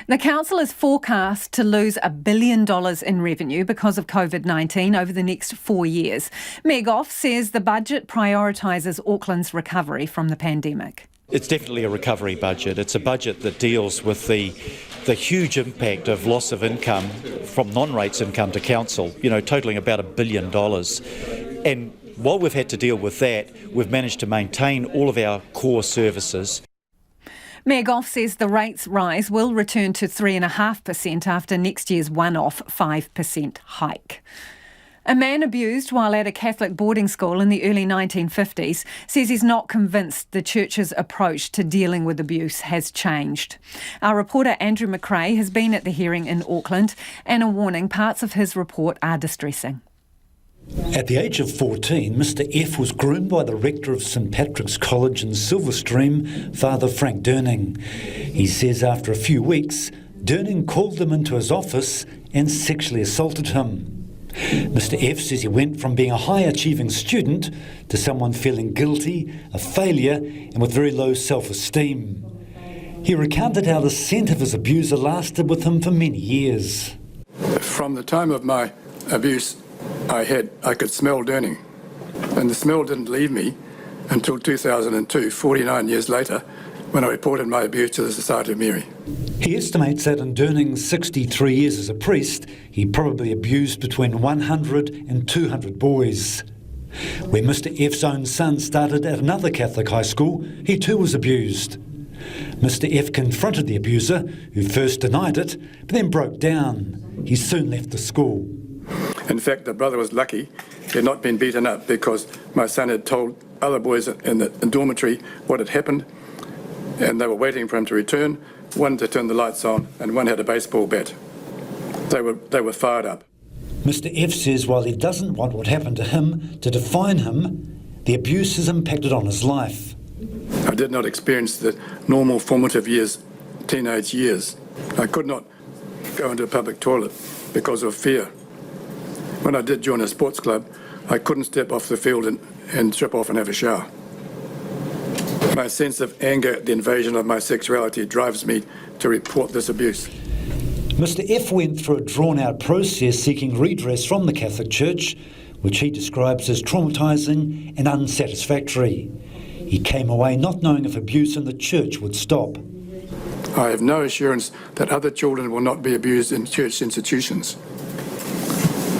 Speaker 4: The council is forecast to lose $1 billion in revenue because of COVID-19 over the next 4 years. Mayor Goff says the budget prioritises Auckland's recovery from the pandemic.
Speaker 2: It's definitely a recovery budget. It's a budget that deals with the huge impact of loss of income from non-rates income to council, totalling about $1 billion. And while we've had to deal with that, we've managed to maintain all of our core services.
Speaker 4: Mayor Goff says the rates rise will return to 3.5% after next year's one-off 5% hike. A man abused while at a Catholic boarding school in the early 1950s says he's not convinced the church's approach to dealing with abuse has changed. Our reporter Andrew McRae has been at the hearing in Auckland, and a warning, parts of his report are distressing.
Speaker 5: At the age of 14, Mr F was groomed by the rector of St Patrick's College in Silverstream, Father Frank Durning. He says after a few weeks, Durning called him into his office and sexually assaulted him. Mr F says he went from being a high-achieving student to someone feeling guilty, a failure, and with very low self-esteem. He recounted how the scent of his abuser lasted with him for many years.
Speaker 10: From the time of my abuse, I could smell Durning, and the smell didn't leave me until 2002, 49 years later, when I reported my abuse to the Society of Mary.
Speaker 5: He estimates that in Durning's 63 years as a priest, he probably abused between 100 and 200 boys. When Mr F's own son started at another Catholic high school, he too was abused. Mr F confronted the abuser, who first denied it, but then broke down. He soon left the school.
Speaker 10: In fact, the brother was lucky he had not been beaten up because my son had told other boys in the dormitory what had happened, and they were waiting for him to return, one to turn the lights on and one had a baseball bat. They were fired up.
Speaker 5: Mr F says while he doesn't want what happened to him to define him, the abuse has impacted on his life.
Speaker 10: I did not experience the normal formative years, teenage years. I could not go into a public toilet because of fear. When I did join a sports club, I couldn't step off the field and strip off and have a shower. My sense of anger at the invasion of my sexuality drives me to report this abuse.
Speaker 5: Mr F went through a drawn-out process seeking redress from the Catholic Church, which he describes as traumatising and unsatisfactory. He came away not knowing if abuse in the church would stop.
Speaker 10: I have no assurance that other children will not be abused in church institutions.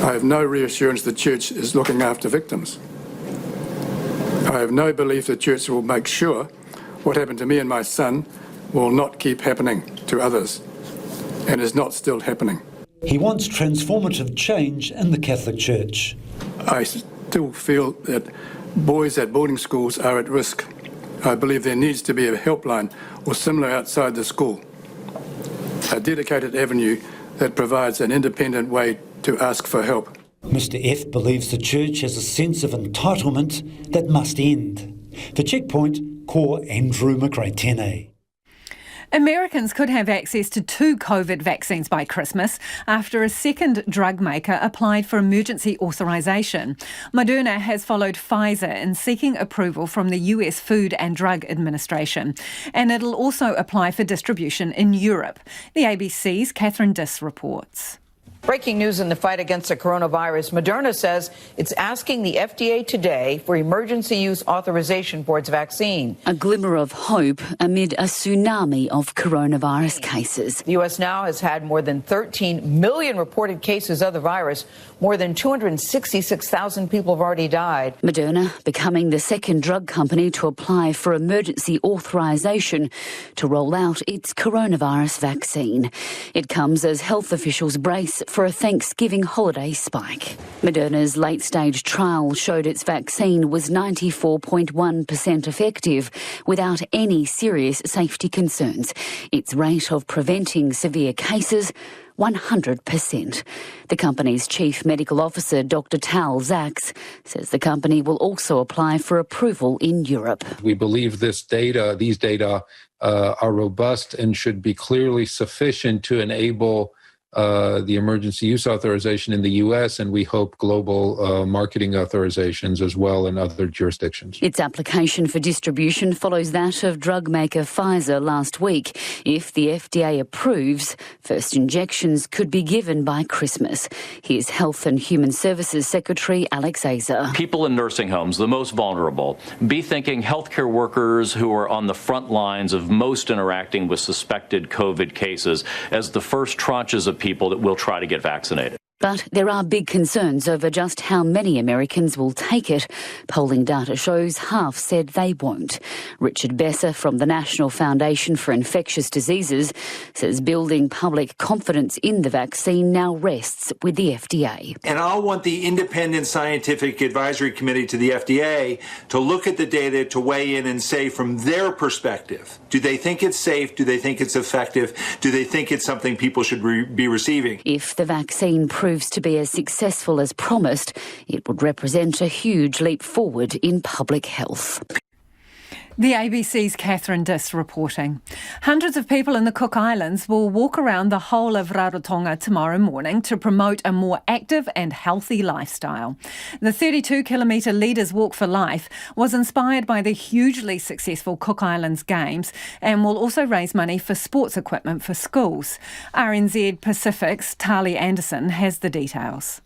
Speaker 10: I have no reassurance the church is looking after victims. I have no belief the church will make sure what happened to me and my son will not keep happening to others, and is not still happening.
Speaker 5: He wants transformative change in the Catholic Church.
Speaker 10: I still feel that boys at boarding schools are at risk. I believe there needs to be a helpline or similar outside the school, a dedicated avenue that provides an independent way to ask for help.
Speaker 5: Mr F believes the church has a sense of entitlement that must end. For Checkpoint, Core Andrew McRae.
Speaker 4: Americans could have access to 2 COVID vaccines by Christmas after a second drug maker applied for emergency authorisation. Moderna has followed Pfizer in seeking approval from the US Food and Drug Administration, and it'll also apply for distribution in Europe. The ABC's Catherine Diss reports.
Speaker 12: Breaking news in the fight against the coronavirus. Moderna says it's asking the FDA today for emergency use authorization for its vaccine.
Speaker 14: A glimmer of hope amid a tsunami of coronavirus cases.
Speaker 12: The U.S. now has had more than 13 million reported cases of the virus. More than 266,000 people have already died.
Speaker 14: Moderna becoming the second drug company to apply for emergency authorization to roll out its coronavirus vaccine. It comes as health officials brace for for a Thanksgiving holiday spike. Moderna's late-stage trial showed its vaccine was 94.1% effective without any serious safety concerns. Its rate of preventing severe cases, 100%. The company's chief medical officer, Dr. Tal Zaks, says the company will also apply for approval in Europe.
Speaker 1: We believe these data are robust and should be clearly sufficient to enable the emergency use authorization in the US, and we hope global marketing authorizations as well in other jurisdictions.
Speaker 14: Its application for distribution follows that of drug maker Pfizer last week. If the FDA approves, first injections could be given by Christmas. Here's Health and Human Services Secretary Alex Azer.
Speaker 15: People in nursing homes, the most vulnerable, be thinking healthcare workers who are on the front lines of most interacting with suspected COVID cases as the first tranches of people that will try to get vaccinated.
Speaker 14: But there are big concerns over just how many Americans will take it. Polling data shows half said they won't. Richard Besser from the National Foundation for Infectious Diseases says building public confidence in the vaccine now rests with the FDA.
Speaker 16: And I want the independent scientific advisory committee to the FDA to look at the data, to weigh in and say from their perspective, do they think it's safe? Do they think it's effective? Do they think it's something people should be receiving?
Speaker 14: If the vaccine proves to be as successful as promised, it would represent a huge leap forward in public health.
Speaker 4: The ABC's Catherine Diss reporting. Hundreds of people in the Cook Islands will walk around the whole of Rarotonga tomorrow morning to promote a more active and healthy lifestyle. The 32-kilometre Leaders Walk for Life was inspired by the hugely successful Cook Islands Games and will also raise money for sports equipment for schools. RNZ Pacific's Tali Anderson has the details.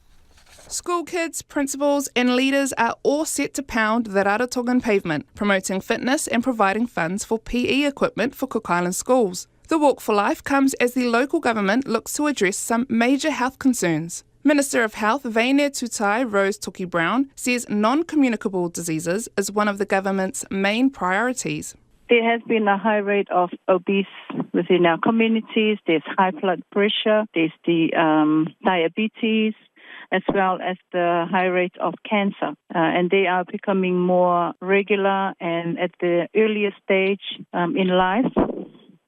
Speaker 18: School kids, principals and leaders are all set to pound the Rarotongan pavement, promoting fitness and providing funds for PE equipment for Cook Island schools. The Walk for Life comes as the local government looks to address some major health concerns. Minister of Health Vaine Tutai Rose Toki Brown says non-communicable diseases is one of the government's main priorities.
Speaker 19: There has been a high rate of obese within our communities. There's high blood pressure, there's the diabetes, as well as the high rate of cancer. And they are becoming more regular and at the earlier stage in life.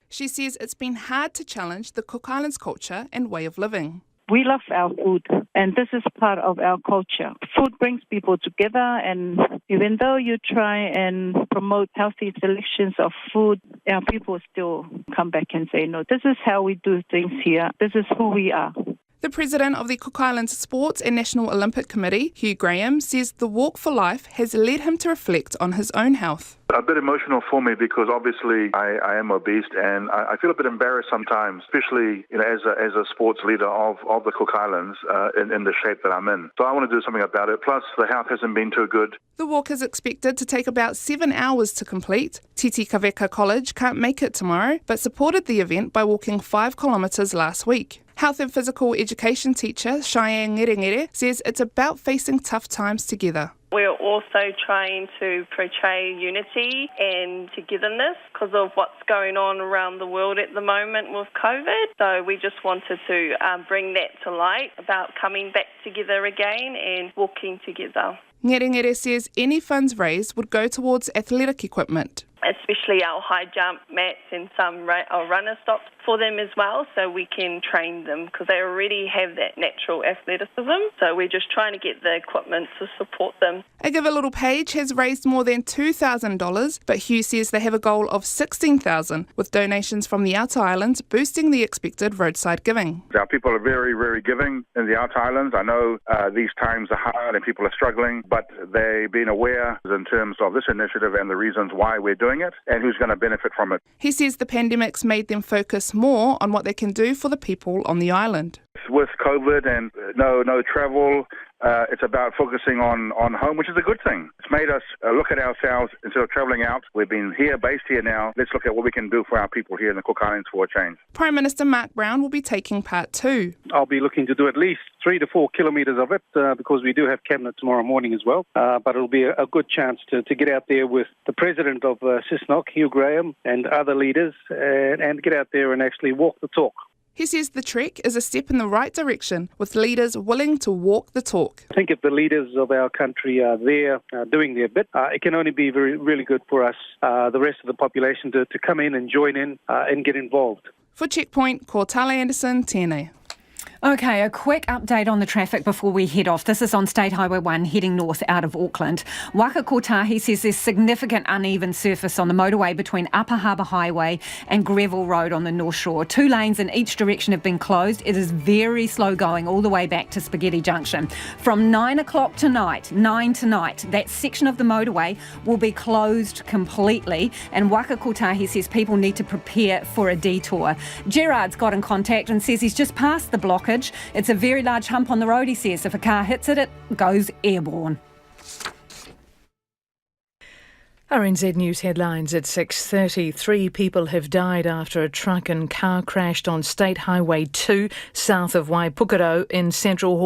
Speaker 18: She says it's been hard to challenge the Cook Islands culture and way of living.
Speaker 19: We love our food, and this is part of our culture. Food brings people together, and even though you try and promote healthy selections of food, our people still come back and say, no, this is how we do things here. This is who we are.
Speaker 18: The president of the Cook Islands Sports and National Olympic Committee, Hugh Graham, says the Walk for Life has led him to reflect on his own health.
Speaker 20: A bit emotional for me because obviously I am obese and I feel a bit embarrassed sometimes, especially as a sports leader of the Cook Islands in the shape that I'm in. So I want to do something about it. Plus the health hasn't been too good.
Speaker 18: The walk is expected to take about 7 hours to complete. Titi Kaveka College can't make it tomorrow but supported the event by walking 5 kilometres last week. Health and physical education teacher Cheyenne Ngerengere says it's about facing tough times together.
Speaker 22: We're also trying to portray unity and togetherness because of what's going on around the world at the moment with COVID. So we just wanted to bring that to light about coming back together again and walking together.
Speaker 18: Ngerengere says any funds raised would go towards athletic equipment,
Speaker 22: especially our high jump mats and some runner stops for them as well, so we can train them because they already have that natural athleticism. So we're just trying to get the equipment to support them.
Speaker 18: A Give a Little page has raised more than $2,000, but Hugh says they have a goal of $16,000, with donations from the Outer Islands boosting the expected roadside giving.
Speaker 20: Our people are very, very giving in the Outer Islands. I know these times are hard and people are struggling, but they've been aware in terms of this initiative and the reasons why we're doing it and who's going to benefit from it.
Speaker 18: He says the pandemic's made them focus more on what they can do for the people on the island.
Speaker 20: With COVID and no travel, it's about focusing on home, which is a good thing. It's made us look at ourselves instead of travelling out. We've been here, based here now. Let's look at what we can do for our people here in the Cook Islands for a change.
Speaker 18: Prime Minister Mark Brown will be taking part too.
Speaker 23: I'll be looking to do at least 3 to 4 kilometres of it because we do have Cabinet tomorrow morning as well. But it'll be a good chance to get out there with the President of CISNOC, Hugh Graham, and other leaders and get out there and actually walk the talk.
Speaker 18: He says the trek is a step in the right direction, with leaders willing to walk the talk.
Speaker 23: I think if the leaders of our country are there doing their bit, it can only be really good for us, the rest of the population, to come in and join in and get involved.
Speaker 18: For Checkpoint, ko Tale Anderson, tēnei.
Speaker 4: Okay, a quick update on the traffic before we head off. This is on State Highway 1 heading north out of Auckland. Waka Kotahi says there's significant uneven surface on the motorway between Upper Harbour Highway and Greville Road on the North Shore. 2 lanes in each direction have been closed. It is very slow going all the way back to Spaghetti Junction. From 9 tonight, that section of the motorway will be closed completely, and Waka Kotahi says people need to prepare for a detour. Gerard's got in contact and says he's just passed the blockage. It's a very large hump on the road, he says. If a car hits it, it goes airborne.
Speaker 3: RNZ News headlines at 6:30. 3 people have died after a truck and car crashed on State Highway 2 south of Waipukurau in central Auckland.